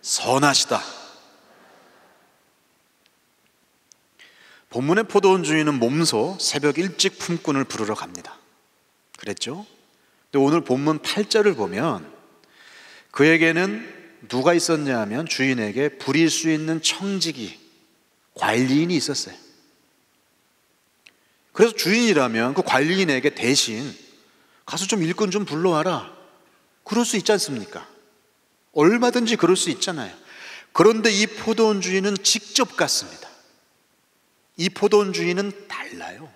선하시다. 본문의 포도원 주인은 몸소 새벽 일찍 품꾼을 부르러 갑니다. 그랬죠? 근데 오늘 본문 8절을 보면 그에게는 누가 있었냐 하면 주인에게 부릴 수 있는 청지기, 관리인이 있었어요. 그래서 주인이라면 그 관리인에게 대신 가서 좀 일꾼 좀 불러와라, 그럴 수 있지 않습니까? 얼마든지 그럴 수 있잖아요. 그런데 이 포도원 주인은 직접 갔습니다. 이 포도원 주인은 달라요.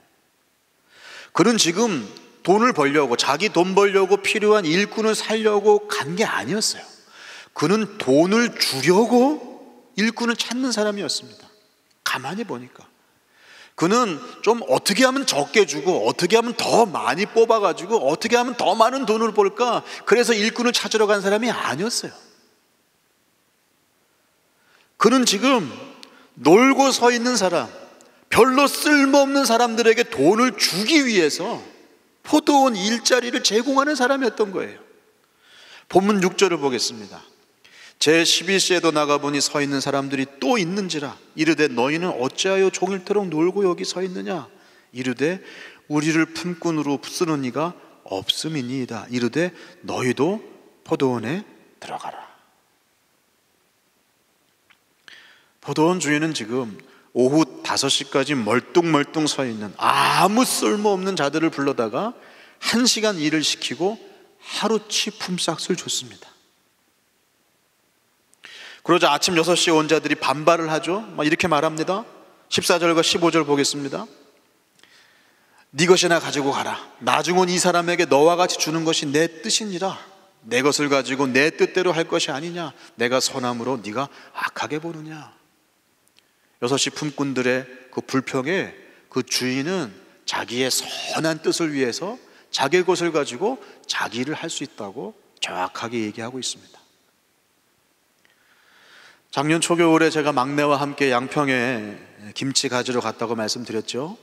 그는 지금 돈을 벌려고, 자기 돈 벌려고 필요한 일꾼을 살려고 간 게 아니었어요. 그는 돈을 주려고 일꾼을 찾는 사람이었습니다. 가만히 보니까 그는 좀 어떻게 하면 적게 주고 어떻게 하면 더 많이 뽑아가지고 어떻게 하면 더 많은 돈을 벌까, 그래서 일꾼을 찾으러 간 사람이 아니었어요. 그는 지금 놀고 서 있는 사람, 별로 쓸모없는 사람들에게 돈을 주기 위해서 포도원 일자리를 제공하는 사람이었던 거예요. 본문 6절을 보겠습니다. 제11시에도 나가보니 서 있는 사람들이 또 있는지라 이르되 너희는 어찌하여 종일토록 놀고 여기 서 있느냐. 이르되 우리를 품꾼으로 쓰는 이가 없음이니이다. 이르되 너희도 포도원에 들어가라. 포도원 주인은 지금 오후 5시까지 멀뚱멀뚱 서 있는 아무 쓸모없는 자들을 불러다가 1시간 일을 시키고 하루치 품삯을 줬습니다. 그러자 아침 6시에 온 자들이 반발을 하죠. 이렇게 말합니다. 14절과 15절 보겠습니다. 네 것이나 가지고 가라. 나중은 이 사람에게 너와 같이 주는 것이 내 뜻이니라. 내 것을 가지고 내 뜻대로 할 것이 아니냐. 내가 선함으로 네가 악하게 보느냐. 6시 품꾼들의 그 불평에 그 주인은 자기의 선한 뜻을 위해서 자기의 것을 가지고 자기 일을 할 수 있다고 정확하게 얘기하고 있습니다. 작년 초겨울에 제가 막내와 함께 양평에 김치 가지러 갔다고 말씀드렸죠.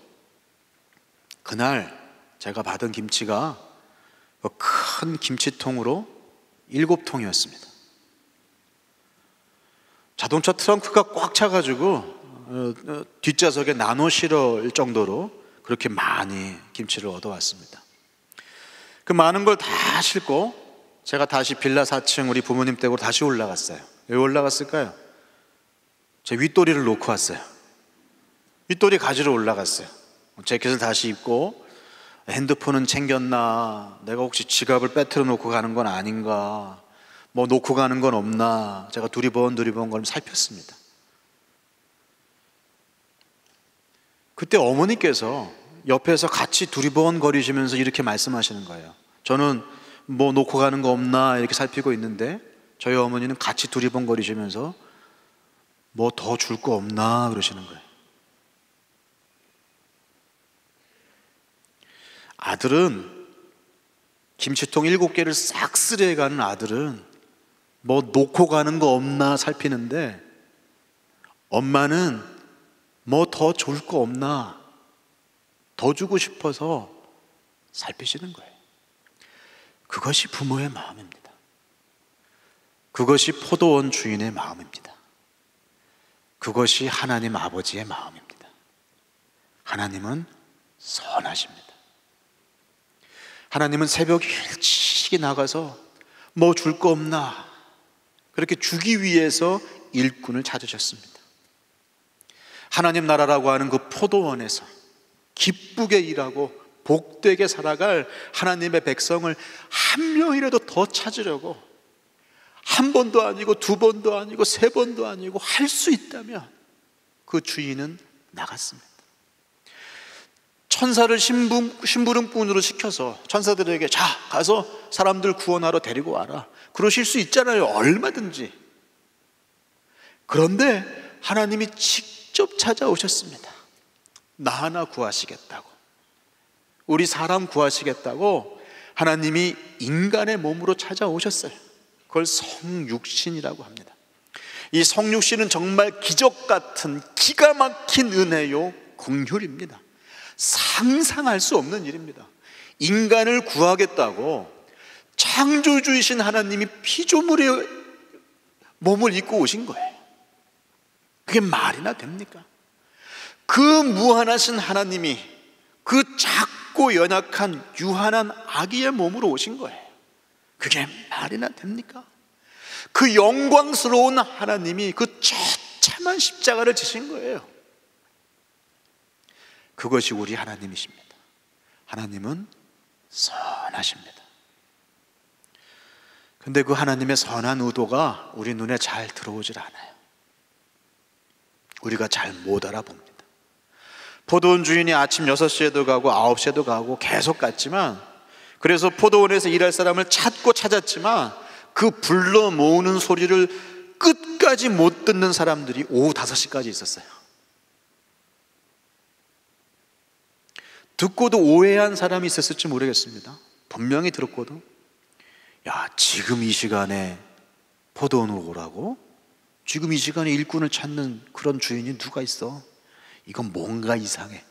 그날 제가 받은 김치가 큰 김치통으로 7통이었습니다. 자동차 트렁크가 꽉 차가지고 뒷좌석에 나눠 실을 정도로 그렇게 많이 김치를 얻어왔습니다. 그 많은 걸 다 싣고 제가 다시 빌라 4층 우리 부모님 댁으로 다시 올라갔어요. 왜 올라갔을까요? 제 윗도리를 놓고 왔어요. 윗도리 가지러 올라갔어요. 재킷을 다시 입고 핸드폰은 챙겼나, 내가 혹시 지갑을 빼트려 놓고 가는 건 아닌가, 뭐 놓고 가는 건 없나, 제가 두리번 걸 살폈습니다. 그때 어머니께서 옆에서 같이 두리번 거리시면서 이렇게 말씀하시는 거예요. 저는 뭐 놓고 가는 거 없나 이렇게 살피고 있는데 저희 어머니는 같이 두리번 거리시면서 뭐 더 줄 거 없나 그러시는 거예요. 아들은 김치통 7개를 싹쓸이해 가는 아들은 뭐 놓고 가는 거 없나 살피는데, 엄마는 뭐 더 줄 거 없나, 더 주고 싶어서 살피시는 거예요. 그것이 부모의 마음입니다. 그것이 포도원 주인의 마음입니다. 그것이 하나님 아버지의 마음입니다. 하나님은 선하십니다. 하나님은 새벽 일찍이 나가서 뭐 줄 거 없나 그렇게 주기 위해서 일꾼을 찾으셨습니다. 하나님 나라라고 하는 그 포도원에서 기쁘게 일하고 복되게 살아갈 하나님의 백성을 한 명이라도 더 찾으려고 한 번도 아니고 두 번도 아니고 세 번도 아니고 할 수 있다면 그 주인은 나갔습니다. 천사를 심부름꾼으로 시켜서 천사들에게 자 가서 사람들 구원하러 데리고 와라, 그러실 수 있잖아요, 얼마든지. 그런데 하나님이 직접 찾아오셨습니다. 나 하나 구하시겠다고, 우리 사람 구하시겠다고 하나님이 인간의 몸으로 찾아오셨어요. 그걸 성육신이라고 합니다. 이 성육신은 정말 기적 같은 기가 막힌 은혜요 긍휼입니다. 상상할 수 없는 일입니다. 인간을 구하겠다고 창조주이신 하나님이 피조물의 몸을 입고 오신 거예요. 그게 말이나 됩니까? 그 무한하신 하나님이 그 작고 연약한 유한한 아기의 몸으로 오신 거예요. 그게 말이나 됩니까? 그 영광스러운 하나님이 그 처참한 십자가를 지신 거예요. 그것이 우리 하나님이십니다. 하나님은 선하십니다. 근데 그 하나님의 선한 의도가 우리 눈에 잘 들어오질 않아요. 우리가 잘 못 알아봅니다. 포도원 주인이 아침 6시에도 가고 9시에도 가고 계속 갔지만, 그래서 포도원에서 일할 사람을 찾고 찾았지만 그 불러 모으는 소리를 끝까지 못 듣는 사람들이 오후 5시까지 있었어요. 듣고도 오해한 사람이 있었을지 모르겠습니다. 분명히 들었거든. 야, 지금 이 시간에 포도원으로 오라고? 지금 이 시간에 일꾼을 찾는 그런 주인이 누가 있어? 이건 뭔가 이상해.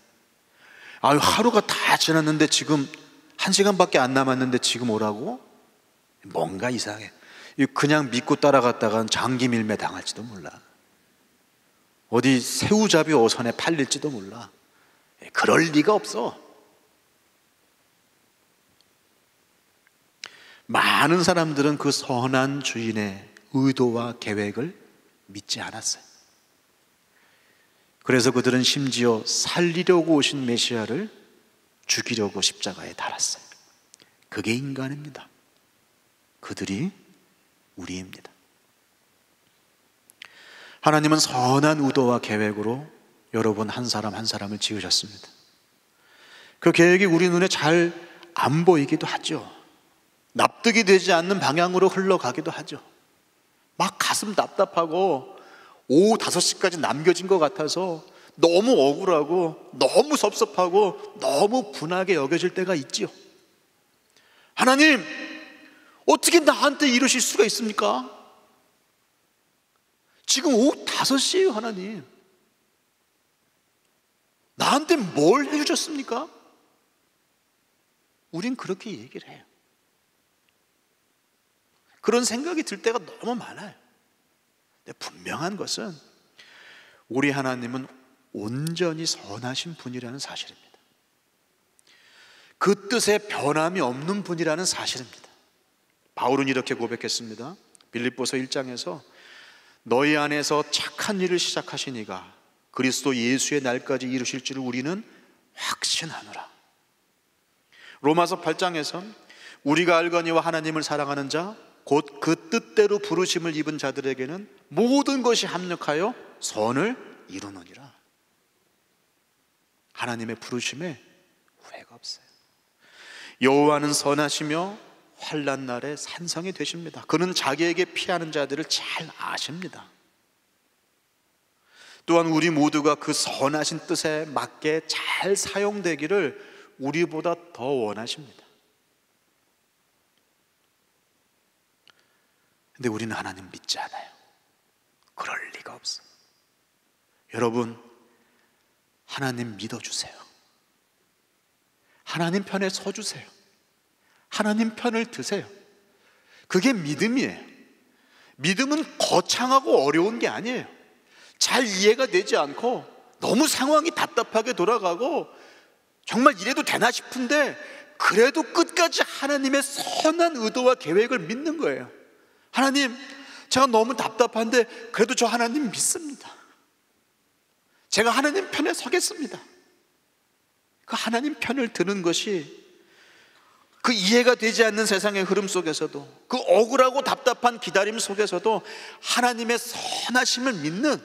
아유, 하루가 다 지났는데 지금 1시간밖에 안 남았는데 지금 오라고? 뭔가 이상해. 그냥 믿고 따라갔다간 장기 밀매 당할지도 몰라. 어디 새우잡이 어선에 팔릴지도 몰라. 그럴 리가 없어. 많은 사람들은 그 선한 주인의 의도와 계획을 믿지 않았어요. 그래서 그들은 심지어 살리려고 오신 메시아를 죽이려고 십자가에 달았어요. 그게 인간입니다. 그들이 우리입니다. 하나님은 선한 의도와 계획으로 여러분 한 사람 한 사람을 지으셨습니다. 그 계획이 우리 눈에 잘 안 보이기도 하죠. 납득이 되지 않는 방향으로 흘러가기도 하죠. 막 가슴 답답하고 오후 5시까지 남겨진 것 같아서 너무 억울하고 너무 섭섭하고 너무 분하게 여겨질 때가 있지요. 하나님, 어떻게 나한테 이러실 수가 있습니까? 지금 오후 5시예요, 하나님. 나한테 뭘 해주셨습니까? 우린 그렇게 얘기를 해요. 그런 생각이 들 때가 너무 많아요. 근데 분명한 것은 우리 하나님은 온전히 선하신 분이라는 사실입니다. 그 뜻에 변함이 없는 분이라는 사실입니다. 바울은 이렇게 고백했습니다. 빌립보서 1장에서 너희 안에서 착한 일을 시작하신 이가 그리스도 예수의 날까지 이루실 줄을 우리는 확신하노라. 로마서 8장에서 우리가 알거니와 하나님을 사랑하는 자 곧 그 뜻대로 부르심을 입은 자들에게는 모든 것이 합력하여 선을 이루느니라. 하나님의 부르심에 후회가 없어요. 여호와는 선하시며 환난 날에 산성이 되십니다. 그는 자기에게 피하는 자들을 잘 아십니다. 또한 우리 모두가 그 선하신 뜻에 맞게 잘 사용되기를 우리보다 더 원하십니다. 근데 우리는 하나님 믿지 않아요. 그럴 리가 없어. 여러분, 하나님 믿어주세요. 하나님 편에 서주세요. 하나님 편을 드세요. 그게 믿음이에요. 믿음은 거창하고 어려운 게 아니에요. 잘 이해가 되지 않고 너무 상황이 답답하게 돌아가고 정말 이래도 되나 싶은데 그래도 끝까지 하나님의 선한 의도와 계획을 믿는 거예요. 하나님, 제가 너무 답답한데 그래도 저 하나님 믿습니다. 제가 하나님 편에 서겠습니다. 그 하나님 편을 드는 것이 그 그 이해가 되지 않는 세상의 흐름 속에서도, 그 억울하고 답답한 기다림 속에서도 하나님의 선하심을 믿는,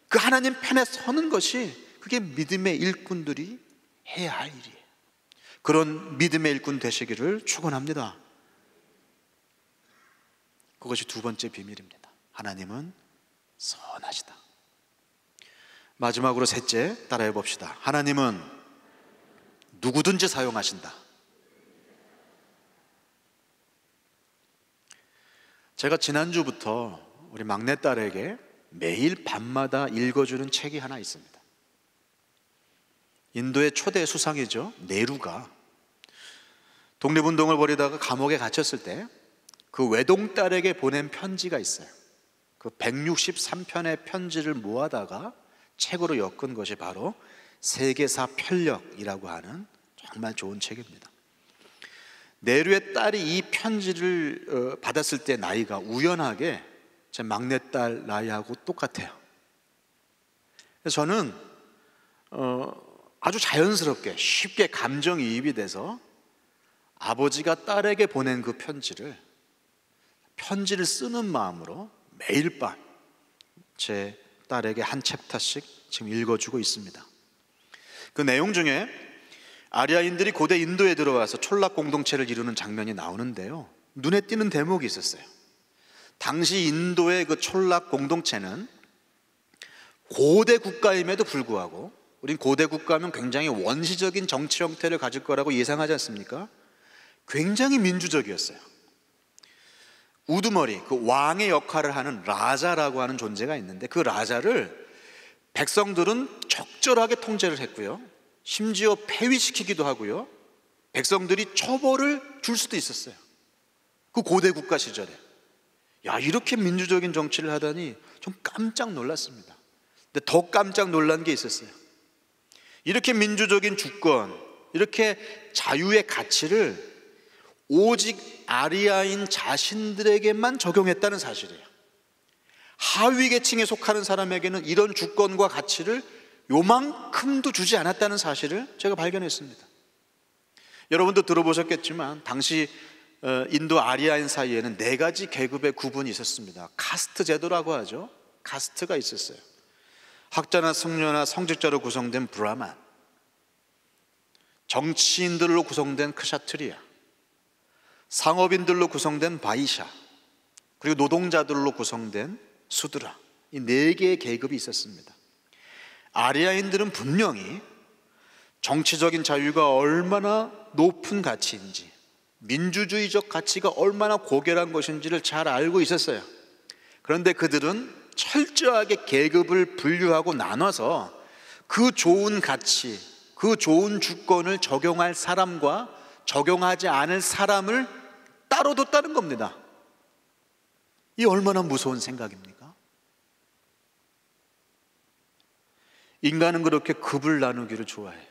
그 하나님 편에 서는 것이, 그게 믿음의 일꾼들이 해야 할 일이에요. 그런 믿음의 일꾼 되시기를 축원합니다. 그것이 두 번째 비밀입니다. 하나님은 선하시다. 마지막으로 셋째, 따라해 봅시다. 하나님은 누구든지 사용하신다. 제가 지난주부터 우리 막내딸에게 매일 밤마다 읽어주는 책이 하나 있습니다. 인도의 초대 수상이죠, 네루가 독립운동을 벌이다가 감옥에 갇혔을 때 그 외동딸에게 보낸 편지가 있어요. 그 163편의 편지를 모아다가 책으로 엮은 것이 바로 세계사 편력이라고 하는 정말 좋은 책입니다. 네루의 딸이 이 편지를 받았을 때 나이가 우연하게 제 막내딸 나이하고 똑같아요. 그래서 저는 아주 자연스럽게 쉽게 감정이입이 돼서 아버지가 딸에게 보낸 그 편지를 쓰는 마음으로 매일 밤 제 딸에게 한 챕터씩 지금 읽어주고 있습니다. 그 내용 중에 아리아인들이 고대 인도에 들어와서 촌락 공동체를 이루는 장면이 나오는데요, 눈에 띄는 대목이 있었어요. 당시 인도의 그 촌락 공동체는 고대 국가임에도 불구하고, 우린 고대 국가면 굉장히 원시적인 정치 형태를 가질 거라고 예상하지 않습니까? 굉장히 민주적이었어요. 우두머리, 그 왕의 역할을 하는 라자라고 하는 존재가 있는데, 그 라자를 백성들은 적절하게 통제를 했고요, 심지어 폐위시키기도 하고요, 백성들이 처벌을 줄 수도 있었어요. 그 고대 국가 시절에. 야, 이렇게 민주적인 정치를 하다니 좀 깜짝 놀랐습니다. 근데 더 깜짝 놀란 게 있었어요. 이렇게 민주적인 주권, 이렇게 자유의 가치를 오직 아리아인 자신들에게만 적용했다는 사실이에요. 하위 계층에 속하는 사람에게는 이런 주권과 가치를 요만큼도 주지 않았다는 사실을 제가 발견했습니다. 여러분도 들어보셨겠지만 당시 인도 아리아인 사이에는 4가지 계급의 구분이 있었습니다. 카스트 제도라고 하죠. 카스트가 있었어요. 학자나 승려나 성직자로 구성된 브라만, 정치인들로 구성된 크샤트리아, 상업인들로 구성된 바이샤, 그리고 노동자들로 구성된 수드라, 이 4개의 계급이 있었습니다. 아리아인들은 분명히 정치적인 자유가 얼마나 높은 가치인지, 민주주의적 가치가 얼마나 고결한 것인지를 잘 알고 있었어요. 그런데 그들은 철저하게 계급을 분류하고 나눠서 그 좋은 가치, 그 좋은 주권을 적용할 사람과 적용하지 않을 사람을 따로 뒀다는 겁니다. 이 얼마나 무서운 생각입니까? 인간은 그렇게 급을 나누기를 좋아해요.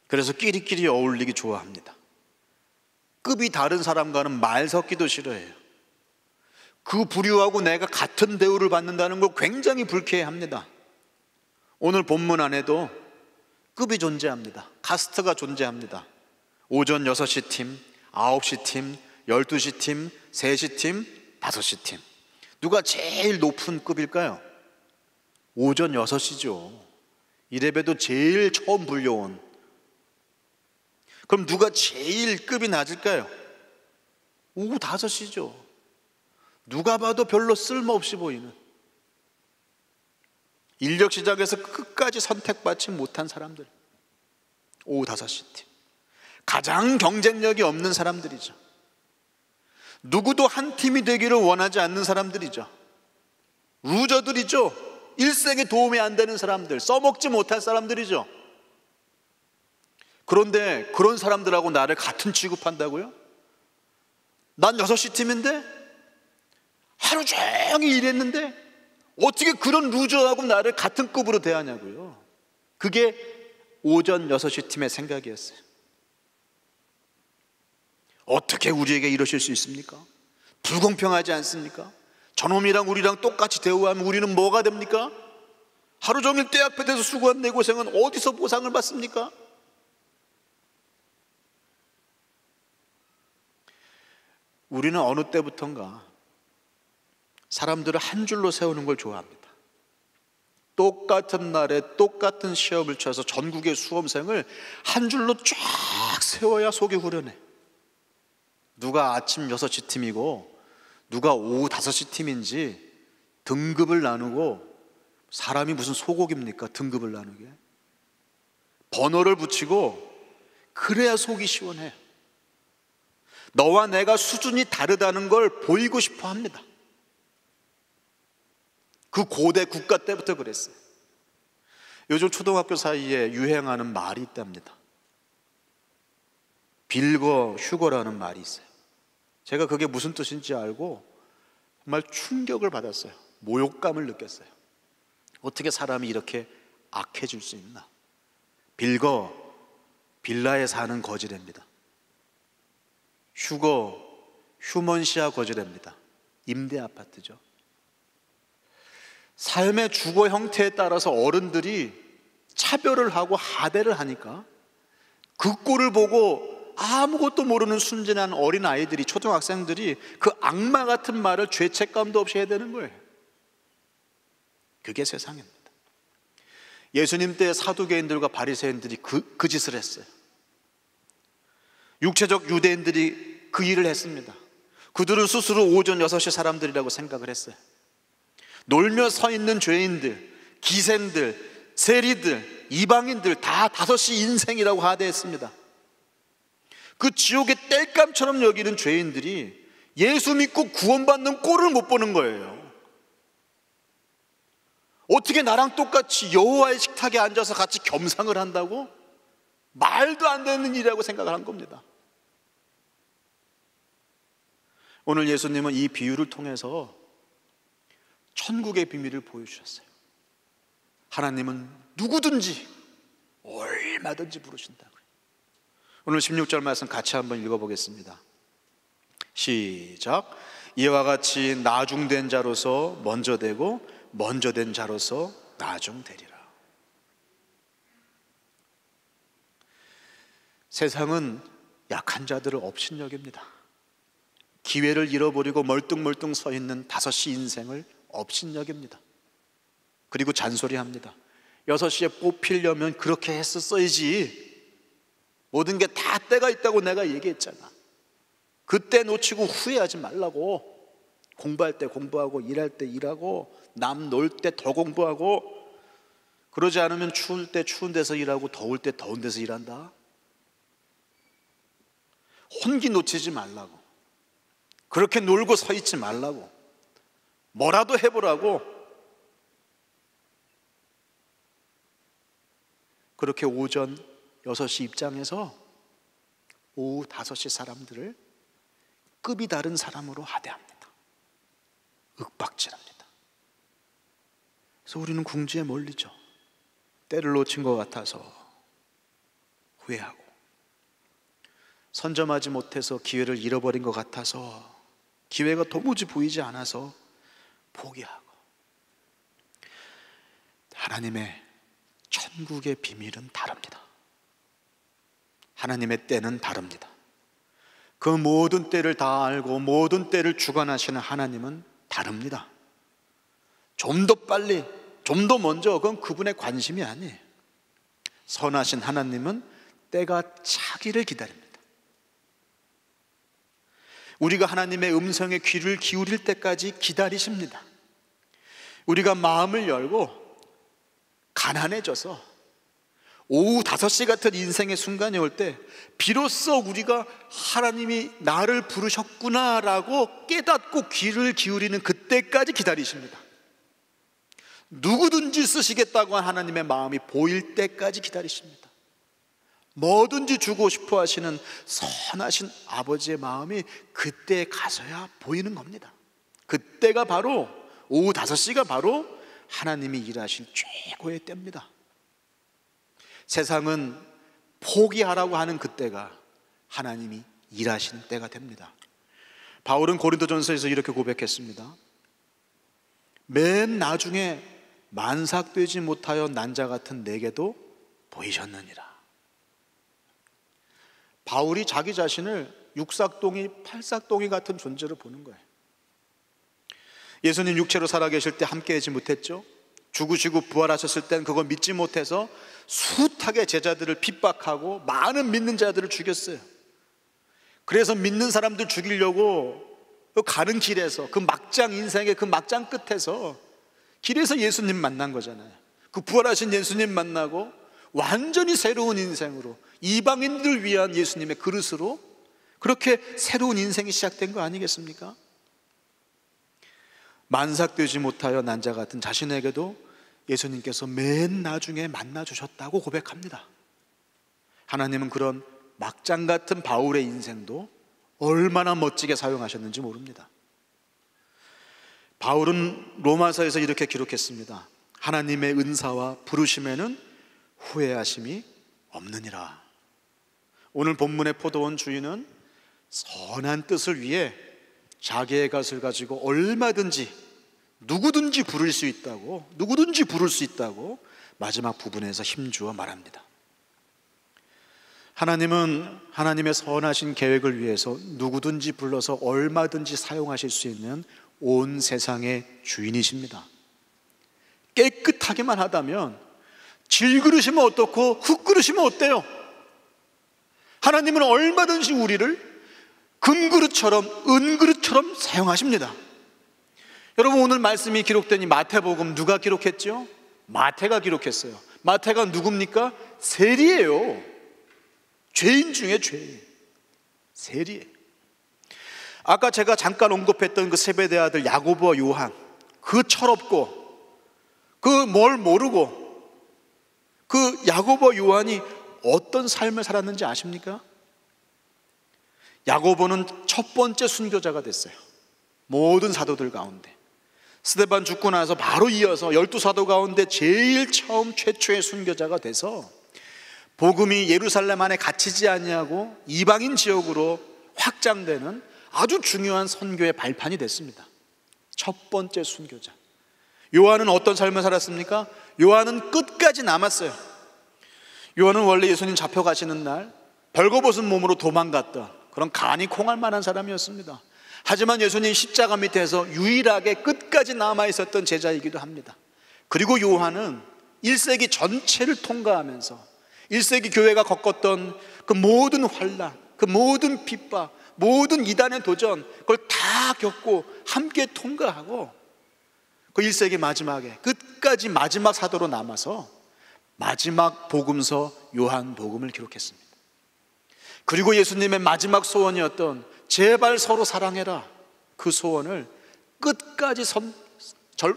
그래서 끼리끼리 어울리기 좋아합니다. 급이 다른 사람과는 말 섞기도 싫어해요. 그 부류하고 내가 같은 대우를 받는다는 걸 굉장히 불쾌해합니다. 오늘 본문 안에도 급이 존재합니다. 카스트가 존재합니다. 오전 6시 팀, 9시 팀, 12시 팀, 3시 팀, 5시 팀. 누가 제일 높은 급일까요? 오전 6시죠. 이래봬도 제일 처음 불려온. 그럼 누가 제일 급이 낮을까요? 오후 5시죠. 누가 봐도 별로 쓸모없이 보이는, 인력 시장에서 끝까지 선택받지 못한 사람들, 오후 5시 팀. 가장 경쟁력이 없는 사람들이죠. 누구도 한 팀이 되기를 원하지 않는 사람들이죠. 루저들이죠. 일생에 도움이 안 되는 사람들, 써먹지 못할 사람들이죠. 그런데 그런 사람들하고 나를 같은 취급한다고요? 난 6시 팀인데, 하루 종일 일했는데 어떻게 그런 루저하고 나를 같은 급으로 대하냐고요. 그게 오전 6시 팀의 생각이었어요. 어떻게 우리에게 이러실 수 있습니까? 불공평하지 않습니까? 저놈이랑 우리랑 똑같이 대우하면 우리는 뭐가 됩니까? 하루 종일 때 앞에 대서 수고한 내 고생은 어디서 보상을 받습니까? 우리는 어느 때부턴가 사람들을 한 줄로 세우는 걸 좋아합니다. 똑같은 날에 똑같은 시험을 쳐서 전국의 수험생을 한 줄로 쫙 세워야 속이 후련해. 누가 아침 6시 팀이고 누가 오후 5시 팀인지 등급을 나누고, 사람이 무슨 소고기입니까? 등급을 나누게. 번호를 붙이고 그래야 속이 시원해요. 너와 내가 수준이 다르다는 걸 보이고 싶어 합니다. 그 고대 국가 때부터 그랬어요. 요즘 초등학교 사이에 유행하는 말이 있답니다. 빌거 휴거라는 말이 있어요. 제가 그게 무슨 뜻인지 알고 정말 충격을 받았어요. 모욕감을 느꼈어요. 어떻게 사람이 이렇게 악해질 수 있나. 빌거, 빌라에 사는 거지랍니다. 휴거, 휴먼시아 거지랍니다. 임대 아파트죠. 삶의 주거 형태에 따라서 어른들이 차별을 하고 하대를 하니까 그 꼴을 보고 아무것도 모르는 순진한 어린 아이들이, 초등학생들이 그 악마 같은 말을 죄책감도 없이 해야 되는 거예요. 그게 세상입니다. 예수님 때 사두개인들과 바리새인들이 그 짓을 했어요. 육체적 유대인들이 그 일을 했습니다. 그들은 스스로 오전 6시 사람들이라고 생각을 했어요. 놀며 서 있는 죄인들, 기생들, 세리들, 이방인들 다 5시 인생이라고 하대했습니다. 그 지옥의 땔감처럼 여기는 죄인들이 예수 믿고 구원받는 꼴을 못 보는 거예요. 어떻게 나랑 똑같이 여호와의 식탁에 앉아서 같이 겸상을 한다고? 말도 안 되는 일이라고 생각을 한 겁니다. 오늘 예수님은 이 비유를 통해서 천국의 비밀을 보여주셨어요. 하나님은 누구든지 얼마든지 부르신다고요. 오늘 16절 말씀 같이 한번 읽어보겠습니다. 시작. 이와 같이 나중된 자로서 먼저 되고 먼저 된 자로서 나중되리라. 세상은 약한 자들을 업신여깁니다. 기회를 잃어버리고 멀뚱멀뚱 서 있는 5시 인생을 업신여깁니다. 그리고 잔소리합니다. 6시에 뽑히려면 그렇게 했었어야지. 모든 게 다 때가 있다고 내가 얘기했잖아. 그때 놓치고 후회하지 말라고. 공부할 때 공부하고 일할 때 일하고 남 놀 때 더 공부하고, 그러지 않으면 추울 때 추운 데서 일하고 더울 때 더운 데서 일한다. 혼기 놓치지 말라고. 그렇게 놀고 서 있지 말라고. 뭐라도 해보라고. 그렇게 오전 6시 입장에서 오후 5시 사람들을 급이 다른 사람으로 하대합니다. 윽박질합니다. 그래서 우리는 궁지에 몰리죠. 때를 놓친 것 같아서 후회하고, 선점하지 못해서 기회를 잃어버린 것 같아서, 기회가 도무지 보이지 않아서 포기하고. 하나님의 천국의 비밀은 다릅니다. 하나님의 때는 다릅니다. 그 모든 때를 다 알고 모든 때를 주관하시는 하나님은 다릅니다. 좀 더 빨리, 좀 더 먼저, 그건 그분의 관심이 아니에요. 선하신 하나님은 때가 차기를 기다립니다. 우리가 하나님의 음성에 귀를 기울일 때까지 기다리십니다. 우리가 마음을 열고 가난해져서 오후 5시 같은 인생의 순간이 올 때 비로소 우리가 하나님이 나를 부르셨구나라고 깨닫고 귀를 기울이는 그때까지 기다리십니다. 누구든지 쓰시겠다고 한 하나님의 마음이 보일 때까지 기다리십니다. 뭐든지 주고 싶어 하시는 선하신 아버지의 마음이 그때 가서야 보이는 겁니다. 그때가 바로 오후 5시가 바로 하나님이 일하실 최고의 때입니다. 세상은 포기하라고 하는 그때가 하나님이 일하시는 때가 됩니다. 바울은 고린도전서에서 이렇게 고백했습니다. 맨 나중에 만삭되지 못하여 난 자 같은 내게도 보이셨느니라. 바울이 자기 자신을 육삭동이 팔삭동이 같은 존재로 보는 거예요. 예수님 육체로 살아계실 때 함께하지 못했죠. 죽으시고 부활하셨을 땐 그거 믿지 못해서 숱하게 제자들을 핍박하고 많은 믿는 자들을 죽였어요. 그래서 믿는 사람들 죽이려고 가는 길에서, 그 막장 인생의 그 막장 끝에서 길에서 예수님 만난 거잖아요. 그 부활하신 예수님 만나고 완전히 새로운 인생으로, 이방인들을 위한 예수님의 그릇으로 그렇게 새로운 인생이 시작된 거 아니겠습니까? 만삭되지 못하여 난 자 같은 자신에게도 예수님께서 맨 나중에 만나 주셨다고 고백합니다. 하나님은 그런 막장 같은 바울의 인생도 얼마나 멋지게 사용하셨는지 모릅니다. 바울은 로마서에서 이렇게 기록했습니다. 하나님의 은사와 부르심에는 후회하심이 없느니라. 오늘 본문의 포도원 주인은 선한 뜻을 위해 자기의 것을 가지고 얼마든지 누구든지 부를 수 있다고, 누구든지 부를 수 있다고 마지막 부분에서 힘주어 말합니다. 하나님은 하나님의 선하신 계획을 위해서 누구든지 불러서 얼마든지 사용하실 수 있는 온 세상의 주인이십니다. 깨끗하기만 하다면 질그릇이면 어떻고 흙그릇이면 어때요? 하나님은 얼마든지 우리를 금그릇처럼 은그릇처럼 사용하십니다. 여러분, 오늘 말씀이 기록된 이 마태복음 누가 기록했죠? 마태가 기록했어요. 마태가 누굽니까? 세리예요. 죄인 중에 죄인. 세리예요. 아까 제가 잠깐 언급했던 그 세베대 아들 야고보와 요한, 그 철없고 그 뭘 모르고 그 야고보와 요한이 어떤 삶을 살았는지 아십니까? 야고보는 첫 번째 순교자가 됐어요. 모든 사도들 가운데 스데반 죽고 나서 바로 이어서 12사도 가운데 제일 처음 최초의 순교자가 돼서 복음이 예루살렘 안에 갇히지 아니하고 이방인 지역으로 확장되는 아주 중요한 선교의 발판이 됐습니다. 첫 번째 순교자. 요한은 어떤 삶을 살았습니까? 요한은 끝까지 남았어요. 요한은 원래 예수님 잡혀가시는 날 벌거벗은 몸으로 도망갔던 그런 간이 콩할 만한 사람이었습니다. 하지만 예수님 십자가 밑에서 유일하게 끝까지 남아있었던 제자이기도 합니다. 그리고 요한은 1세기 전체를 통과하면서 1세기 교회가 겪었던 그 모든 환난, 그 모든 핍박, 모든 이단의 도전, 그걸 다 겪고 함께 통과하고 그 1세기 마지막에 끝까지 마지막 사도로 남아서 마지막 복음서 요한복음을 기록했습니다. 그리고 예수님의 마지막 소원이었던 제발 서로 사랑해라, 그 소원을 끝까지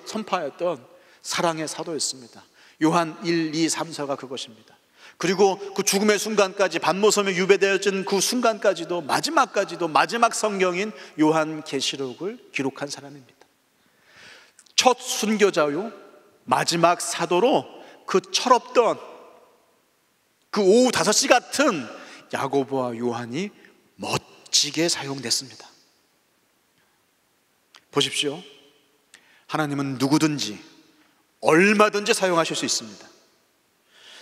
선파했던 사랑의 사도였습니다. 요한 1, 2, 3, 4가 그것입니다. 그리고 그 죽음의 순간까지, 반모섬에 유배되어진 그 순간까지도, 마지막까지도 마지막 성경인 요한계시록을 기록한 사람입니다. 첫 순교자요, 마지막 사도로 그 철없던 그 오후 5시 같은 야고보와 요한이 멋지게 사용됐습니다. 보십시오. 하나님은 누구든지 얼마든지 사용하실 수 있습니다.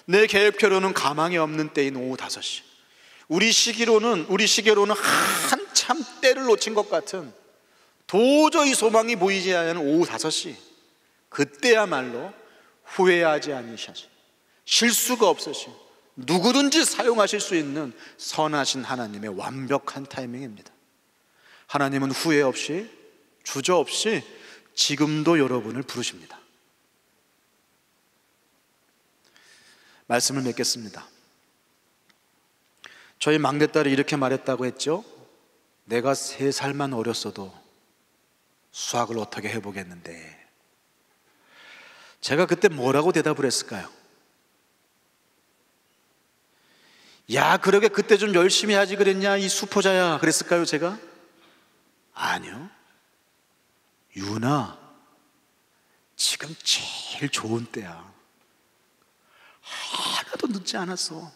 내 계획표로는 가망이 없는 때인 오후 5시, 우리 시계로는 한참 때를 놓친 것 같은 도저히 소망이 보이지 않는 오후 5시, 그때야말로 후회하지 않으셔서 실수가 없으신 누구든지 사용하실 수 있는 선하신 하나님의 완벽한 타이밍입니다. 하나님은 후회 없이 주저없이 지금도 여러분을 부르십니다. 말씀을 맺겠습니다. 저희 막내딸이 이렇게 말했다고 했죠. 내가 3살만 어렸어도 수학을 어떻게 해보겠는데. 제가 그때 뭐라고 대답을 했을까요? 야, 그러게 그때 좀 열심히 하지 그랬냐 이 수포자야, 그랬을까요 제가? 아니요. 유나, 지금 제일 좋은 때야. 하나도 늦지 않았어.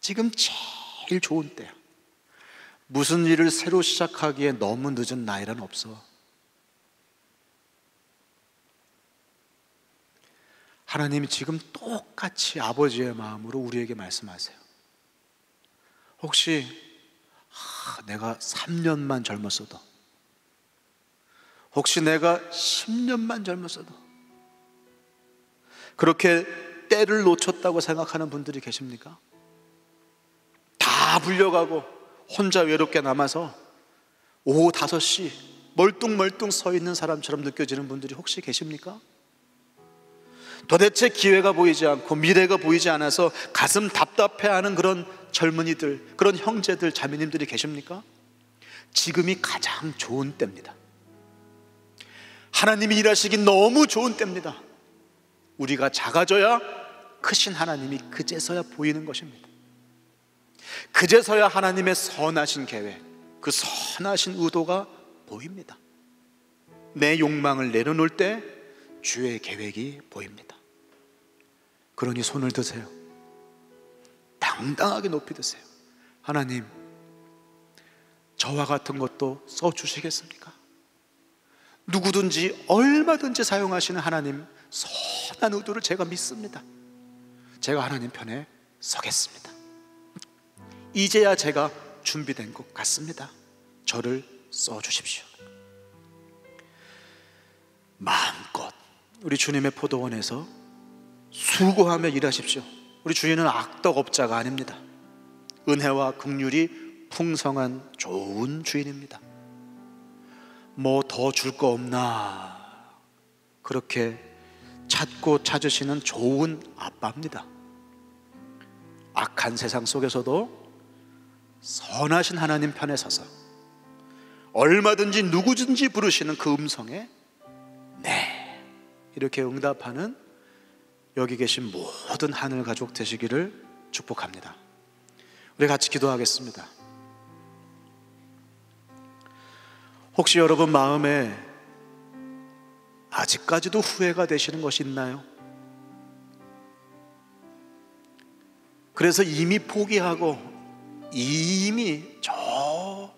지금 제일 좋은 때야. 무슨 일을 새로 시작하기에 너무 늦은 나이란 없어. 하나님이 지금 똑같이 아버지의 마음으로 우리에게 말씀하세요. 혹시 내가 3년만 젊었어도, 혹시 내가 10년만 젊었어도, 그렇게 때를 놓쳤다고 생각하는 분들이 계십니까? 다 불려가고 혼자 외롭게 남아서 오후 5시 멀뚱멀뚱 서 있는 사람처럼 느껴지는 분들이 혹시 계십니까? 도대체 기회가 보이지 않고 미래가 보이지 않아서 가슴 답답해하는 그런 젊은이들, 그런 형제들, 자매님들이 계십니까? 지금이 가장 좋은 때입니다. 하나님이 일하시기 너무 좋은 때입니다. 우리가 작아져야 크신 하나님이 그제서야 보이는 것입니다. 그제서야 하나님의 선하신 계획, 그 선하신 의도가 보입니다. 내 욕망을 내려놓을 때 주의 계획이 보입니다. 그러니 손을 드세요. 당당하게 높이 드세요. 하나님, 저와 같은 것도 써주시겠습니까? 누구든지 얼마든지 사용하시는 하나님 선한 의도를 제가 믿습니다. 제가 하나님 편에 서겠습니다. 이제야 제가 준비된 것 같습니다. 저를 써주십시오. 마음껏 우리 주님의 포도원에서 수고하며 일하십시오. 우리 주인은 악덕업자가 아닙니다. 은혜와 긍휼이 풍성한 좋은 주인입니다. 뭐 더 줄 거 없나 그렇게 찾고 찾으시는 좋은 아빠입니다. 악한 세상 속에서도 선하신 하나님 편에 서서 얼마든지 누구든지 부르시는 그 음성에 네 이렇게 응답하는 여기 계신 모든 하늘 가족 되시기를 축복합니다. 우리 같이 기도하겠습니다. 혹시 여러분 마음에 아직까지도 후회가 되시는 것이 있나요? 그래서 이미 포기하고 이미 저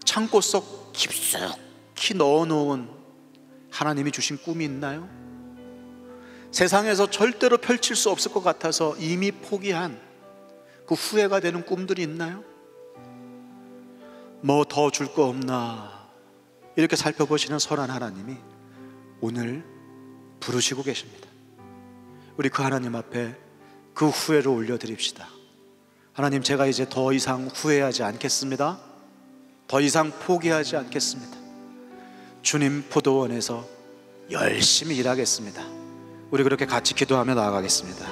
창고 속 깊숙이 넣어놓은 하나님이 주신 꿈이 있나요? 세상에서 절대로 펼칠 수 없을 것 같아서 이미 포기한 그 후회가 되는 꿈들이 있나요? 뭐 더 줄 거 없나 이렇게 살펴보시는 선한 하나님이 오늘 부르시고 계십니다. 우리 그 하나님 앞에 그 후회를 올려드립시다. 하나님, 제가 이제 더 이상 후회하지 않겠습니다. 더 이상 포기하지 않겠습니다. 주님 포도원에서 열심히 일하겠습니다. 우리 그렇게 같이 기도하며 나아가겠습니다.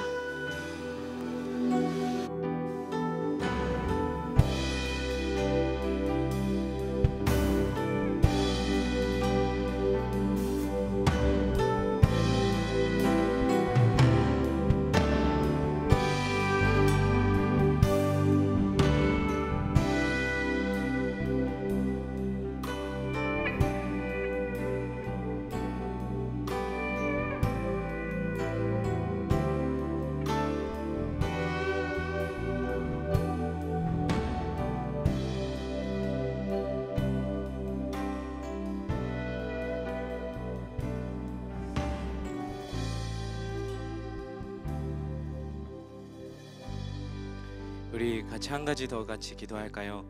우리 같이 한 가지 더 같이 기도할까요?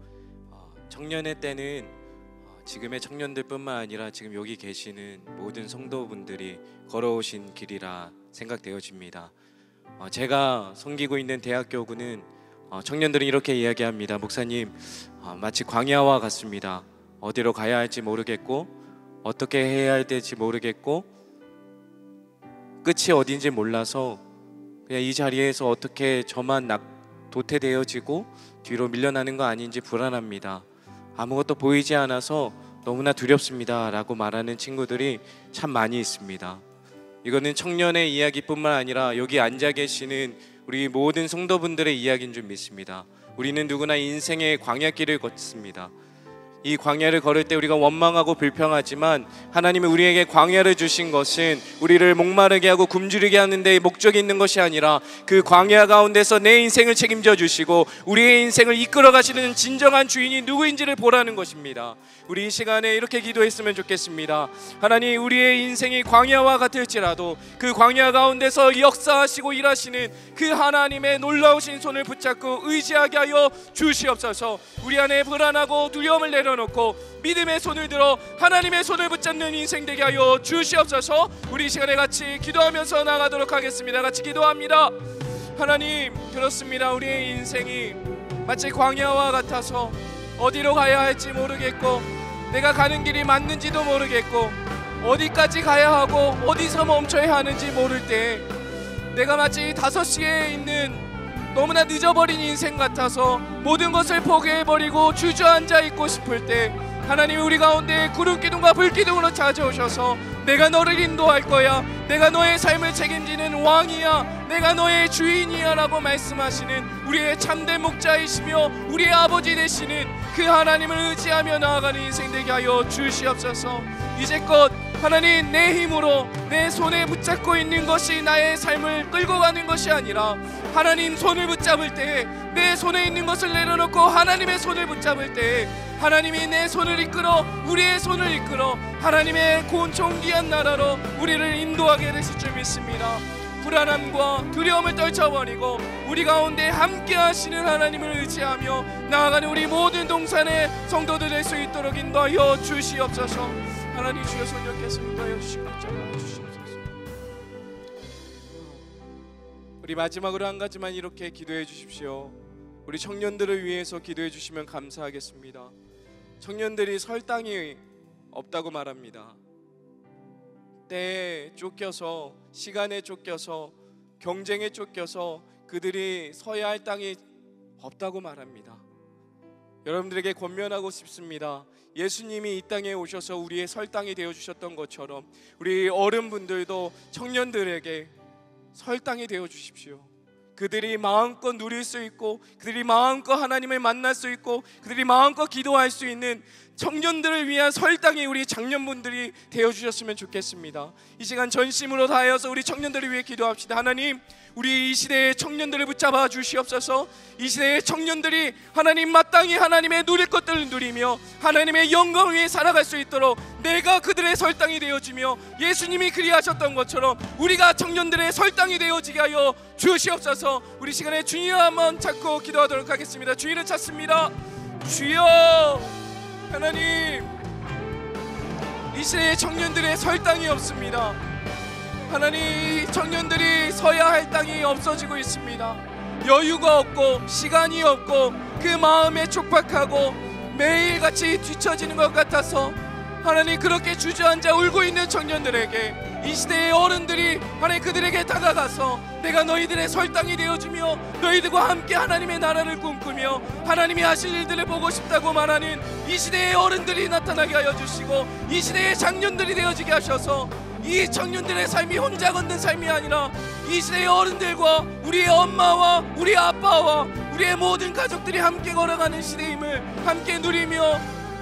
청년의 때는 지금의 청년들뿐만 아니라 지금 여기 계시는 모든 성도분들이 걸어오신 길이라 생각되어집니다. 제가 섬기고 있는 대학교구는 청년들은 이렇게 이야기합니다. 목사님, 마치 광야와 같습니다. 어디로 가야 할지 모르겠고 어떻게 해야 할지 모르겠고 끝이 어딘지 몰라서 그냥 이 자리에서 어떻게 저만 도태되어지고 뒤로 밀려나는 거 아닌지 불안합니다. 아무것도 보이지 않아서 너무나 두렵습니다 라고 말하는 친구들이 참 많이 있습니다. 이거는 청년의 이야기뿐만 아니라 여기 앉아 계시는 우리 모든 성도분들의 이야기인 줄 믿습니다. 우리는 누구나 인생의 광야길을 걷습니다. 이 광야를 걸을 때 우리가 원망하고 불평하지만 하나님이 우리에게 광야를 주신 것은 우리를 목마르게 하고 굶주리게 하는 데 목적이 있는 것이 아니라 그 광야 가운데서 내 인생을 책임져 주시고 우리의 인생을 이끌어 가시는 진정한 주인이 누구인지를 보라는 것입니다. 우리 이 시간에 이렇게 기도했으면 좋겠습니다. 하나님, 우리의 인생이 광야와 같을지라도 그 광야 가운데서 역사하시고 일하시는 그 하나님의 놀라우신 손을 붙잡고 의지하게 하여 주시옵소서. 우리 안에 불안하고 두려움을 내려놓고 믿음의 손을 들어 하나님의 손을 붙잡는 인생 되게 하여 주시옵소서. 우리 이 시간에 같이 기도하면서 나가도록 하겠습니다. 같이 기도합니다. 하나님, 그렇습니다. 우리의 인생이 마치 광야와 같아서 어디로 가야 할지 모르겠고 내가 가는 길이 맞는지도 모르겠고 어디까지 가야 하고 어디서 멈춰야 하는지 모를 때 내가 마치 5시에 있는 너무나 늦어버린 인생 같아서 모든 것을 포기해버리고 주저앉아 있고 싶을 때 하나님, 우리 가운데 구름기둥과 불기둥으로 찾아오셔서 내가 너를 인도할 거야, 내가 너의 삶을 책임지는 왕이야, 내가 너의 주인이야 라고 말씀하시는 우리의 참된 목자이시며 우리의 아버지 되시는 그 하나님을 의지하며 나아가는 인생 되게 하여 주시옵소서. 이제껏 하나님, 내 힘으로 내 손에 붙잡고 있는 것이 나의 삶을 끌고 가는 것이 아니라 하나님 손을 붙잡을 때 내 손에 있는 것을 내려놓고 하나님의 손을 붙잡을 때 하나님이 내 손을 이끌어 우리의 손을 이끌어 하나님의 존귀한 나라로 우리를 인도하게 되실 줄 믿습니다. 불안함과 두려움을 떨쳐버리고 우리 가운데 함께 하시는 하나님을 의지하며 나아가는 우리 모든 동산의 성도들 될 수 있도록 인도하여 주시옵소서. 하나님, 주여 손 이렇게 인도하여 주시옵소서. 우리 마지막으로 한 가지만 이렇게 기도해 주십시오. 우리 청년들을 위해서 기도해 주시면 감사하겠습니다. 청년들이 설당이 없다고 말합니다. 때에 쫓겨서, 시간에 쫓겨서, 경쟁에 쫓겨서 그들이 서야 할 땅이 없다고 말합니다. 여러분들에게 권면하고 싶습니다. 예수님이 이 땅에 오셔서 우리의 설당이 되어주셨던 것처럼 우리 어른분들도 청년들에게 설당이 되어주십시오. 그들이 마음껏 누릴 수 있고 그들이 마음껏 하나님을 만날 수 있고 그들이 마음껏 기도할 수 있는 청년들을 위한 설당이 우리 장년분들이 되어주셨으면 좋겠습니다. 이 시간 전심으로 다하여서 우리 청년들을 위해 기도합시다. 하나님, 우리 이 시대의 청년들을 붙잡아 주시옵소서. 이 시대의 청년들이 하나님 마땅히 하나님의 누릴 것들을 누리며 하나님의 영광 위에 살아갈 수 있도록 내가 그들의 설당이 되어지며 예수님이 그리하셨던 것처럼 우리가 청년들의 설당이 되어지게 하여 주시옵소서. 우리 시간에 주님 한번 찾고 기도하도록 하겠습니다. 주님을 찾습니다. 주여, 하나님, 이 시대의 청년들의 설당이 없습니다. 하나님, 청년들이 서야 할 땅이 없어지고 있습니다. 여유가 없고 시간이 없고 그 마음에 촉박하고 매일같이 뒤처지는 것 같아서 하나님, 그렇게 주저앉아 울고 있는 청년들에게 이 시대의 어른들이 하나님 그들에게 다가가서 내가 너희들의 설당이 되어주며 너희들과 함께 하나님의 나라를 꿈꾸며 하나님이 하실 일들을 보고 싶다고 말하는 이 시대의 어른들이 나타나게 하여 주시고 이 시대의 장년들이 되어지게 하셔서 이 청년들의 삶이 혼자 걷는 삶이 아니라 이 시대의 어른들과 우리의 엄마와 우리 아빠와 우리의 모든 가족들이 함께 걸어가는 시대임을 함께 누리며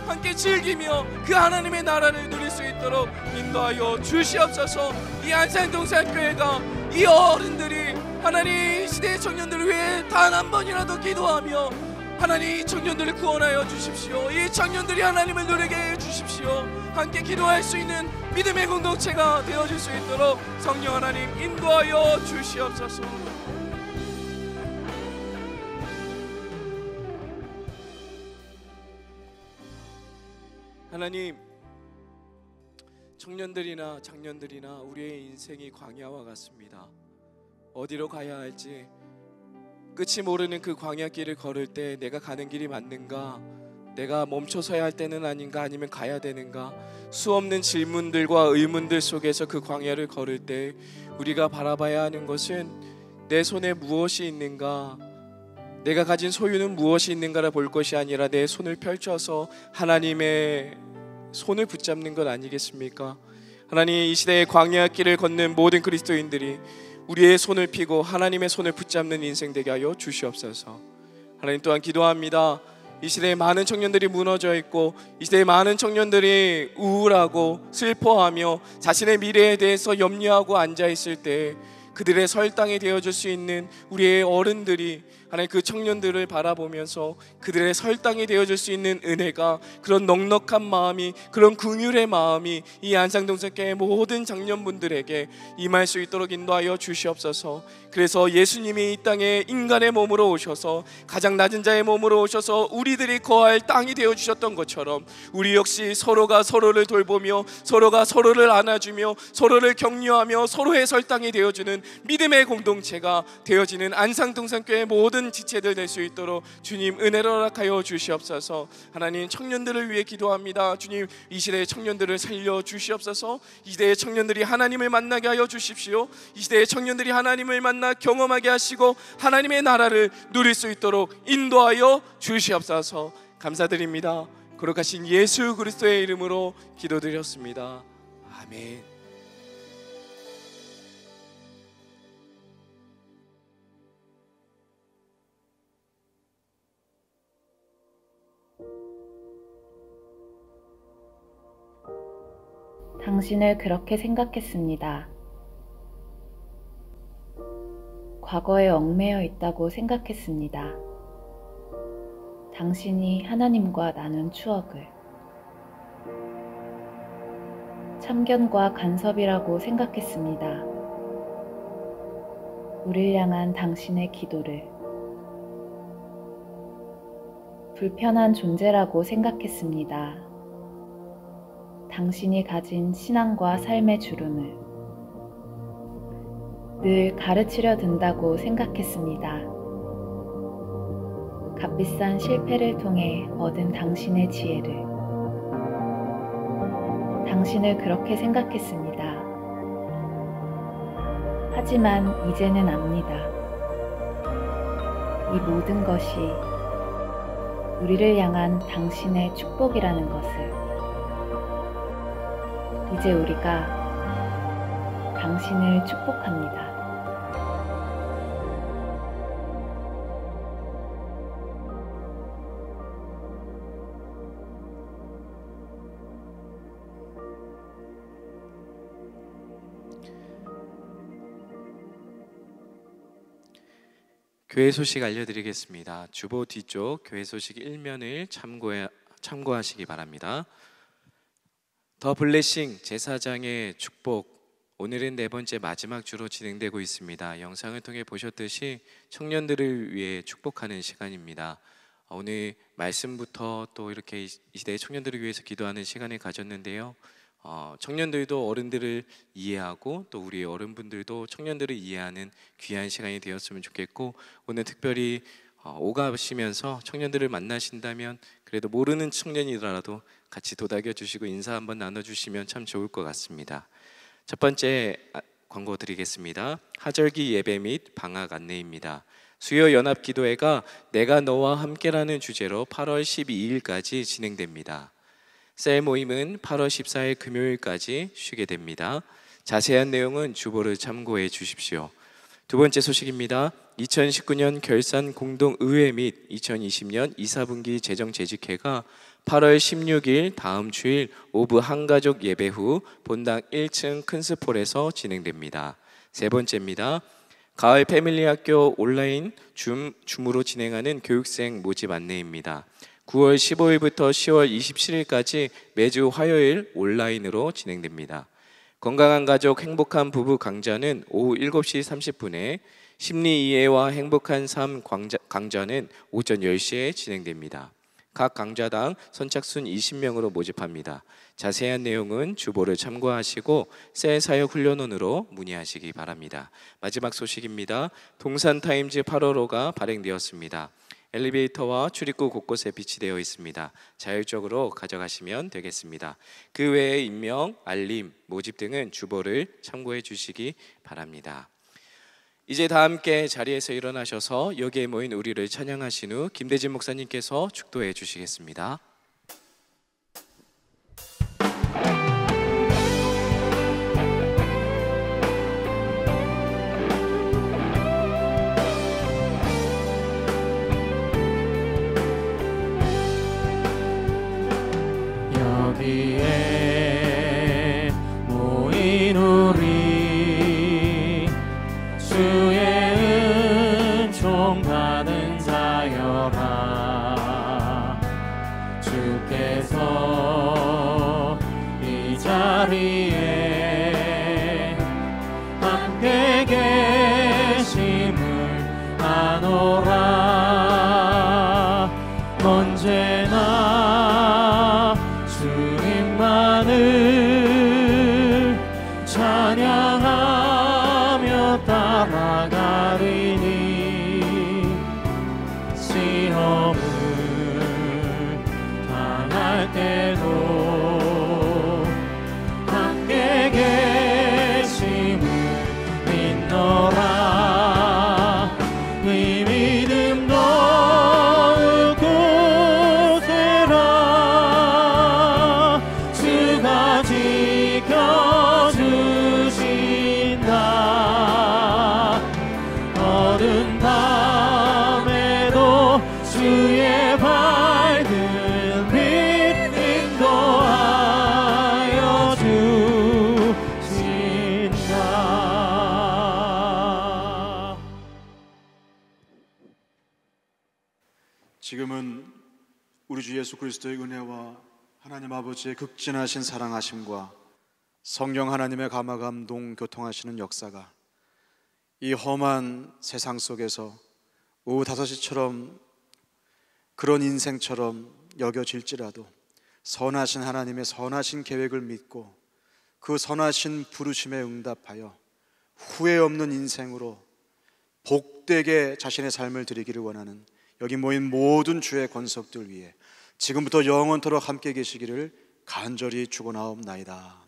함께 즐기며 그 하나님의 나라를 누릴 수 있도록 인도하여 주시옵소서. 이 안산동산교회가 이 어른들이 하나님 이 시대의 청년들을 위해 단 한 번이라도 기도하며 하나님 이 청년들을 구원하여 주십시오. 이 청년들이 하나님을 누리게 해 주십시오. 함께 기도할 수 있는 믿음의 공동체가 되어줄 수 있도록 성령 하나님 인도하여 주시옵소서. 하나님, 청년들이나 장년들이나 우리의 인생이 광야와 같습니다. 어디로 가야 할지 끝이 모르는 그 광야길을 걸을 때 내가 가는 길이 맞는가, 내가 멈춰서야 할 때는 아닌가, 아니면 가야 되는가, 수없는 질문들과 의문들 속에서 그 광야를 걸을 때 우리가 바라봐야 하는 것은 내 손에 무엇이 있는가, 내가 가진 소유는 무엇이 있는가를 볼 것이 아니라 내 손을 펼쳐서 하나님의 손을 붙잡는 것 아니겠습니까? 하나님, 이 시대의 광야 길을 걷는 모든 그리스도인들이 우리의 손을 펴고 하나님의 손을 붙잡는 인생 되게 하여 주시옵소서. 하나님, 또한 기도합니다. 이 시대에 많은 청년들이 무너져 있고, 이 시대에 많은 청년들이 우울하고 슬퍼하며 자신의 미래에 대해서 염려하고 앉아 있을 때 그들의 설당이 되어줄 수 있는 우리의 어른들이 하나님 그 청년들을 바라보면서 그들의 설당이 되어줄 수 있는 은혜가, 그런 넉넉한 마음이, 그런 긍휼의 마음이 이 안상동성교회 모든 장년분들에게 임할 수 있도록 인도하여 주시옵소서. 그래서 예수님이 이 땅에 인간의 몸으로 오셔서 가장 낮은 자의 몸으로 오셔서 우리들이 거할 땅이 되어주셨던 것처럼 우리 역시 서로가 서로를 돌보며 서로가 서로를 안아주며 서로를 격려하며 서로의 설당이 되어주는 믿음의 공동체가 되어지는 안상동성교회 모든 지체들 될 수 있도록 주님 은혜를 허락하여 주시옵소서. 하나님, 청년들을 위해 기도합니다. 주님, 이 시대의 청년들을 살려 주시옵소서. 이 시대의 청년들이 하나님을 만나게 하여 주십시오. 이 시대의 청년들이 하나님을 만나 경험하게 하시고 하나님의 나라를 누릴 수 있도록 인도하여 주시옵소서. 감사드립니다. 거룩하신 예수 그리스도의 이름으로 기도드렸습니다. 아멘. 당신을 그렇게 생각했습니다. 과거에 얽매여 있다고 생각했습니다. 당신이 하나님과 나눈 추억을 참견과 간섭이라고 생각했습니다. 우릴 향한 당신의 기도를 불편한 존재라고 생각했습니다. 당신이 가진 신앙과 삶의 주름을 늘 가르치려 든다고 생각했습니다. 값비싼 실패를 통해 얻은 당신의 지혜를 당신을 그렇게 생각했습니다. 하지만 이제는 압니다. 이 모든 것이 우리를 향한 당신의 축복이라는 것을. 이제 우리가 당신을 축복합니다. 교회 소식 알려드리겠습니다. 주보 뒤쪽 교회 소식 1면을 참고하시기 바랍니다. 더 블레싱 제사장의 축복, 오늘은 4번째 마지막 주로 진행되고 있습니다. 영상을 통해 보셨듯이 청년들을 위해 축복하는 시간입니다. 오늘 말씀부터 또 이렇게 이 시대의 청년들을 위해서 기도하는 시간을 가졌는데요. 청년들도 어른들을 이해하고 또 우리 어른분들도 청년들을 이해하는 귀한 시간이 되었으면 좋겠고, 오늘 특별히 오가시면서 청년들을 만나신다면 그래도 모르는 청년이라도 같이 도닥여 주시고 인사 한번 나눠주시면 참 좋을 것 같습니다. 첫 번째 광고 드리겠습니다. 하절기 예배 및 방학 안내입니다. 수요 연합 기도회가 내가 너와 함께라는 주제로 8월 12일까지 진행됩니다. 셀 모임은 8월 14일 금요일까지 쉬게 됩니다. 자세한 내용은 주보를 참고해 주십시오. 두 번째 소식입니다. 2019년 결산 공동의회 및 2020년 2사분기 재정재직회가 8월 16일 다음 주일 오브 한가족 예배 후 본당 1층 큰스폴에서 진행됩니다. 세 번째입니다. 가을 패밀리학교 온라인 줌으로 진행하는 교육생 모집 안내입니다. 9월 15일부터 10월 27일까지 매주 화요일 온라인으로 진행됩니다. 건강한 가족 행복한 부부 강좌는 오후 7시 30분에, 심리 이해와 행복한 삶 강좌는 오전 10시에 진행됩니다. 각 강좌당 선착순 20명으로 모집합니다. 자세한 내용은 주보를 참고하시고 셀 사역 훈련원으로 문의하시기 바랍니다. 마지막 소식입니다. 동산타임즈 8월호가 발행되었습니다. 엘리베이터와 출입구 곳곳에 비치되어 있습니다. 자율적으로 가져가시면 되겠습니다. 그 외에 임명, 알림, 모집 등은 주보를 참고해 주시기 바랍니다. 이제 다 함께 자리에서 일어나셔서 여기에 모인 우리를 찬양하신 후 김대진 목사님께서 축도해 주시겠습니다. 주께서 이 자리에 함께 계심을 아노라. 언제나 주님만을 찬양하며 따라가리니 시험을 당할 때도 함께 계심을 믿노라. 이 믿음 너의 곳에라. 주가 지켜주신다. 어두운 밤에도 주의 밝은 빛 인도하여 주신다. 지금은 우리 주 예수 그리스도의 은혜와 하나님 아버지의 극진하신 사랑하심과 성령 하나님의 감화 감동 교통하시는 역사가 이 험한 세상 속에서 오후 5시처럼 그런 인생처럼 여겨질지라도 선하신 하나님의 선하신 계획을 믿고 그 선하신 부르심에 응답하여 후회 없는 인생으로 복되게 자신의 삶을 드리기를 원하는 여기 모인 모든 주의 권속들 위해 지금부터 영원토록 함께 계시기를 간절히 축원하옵나이다.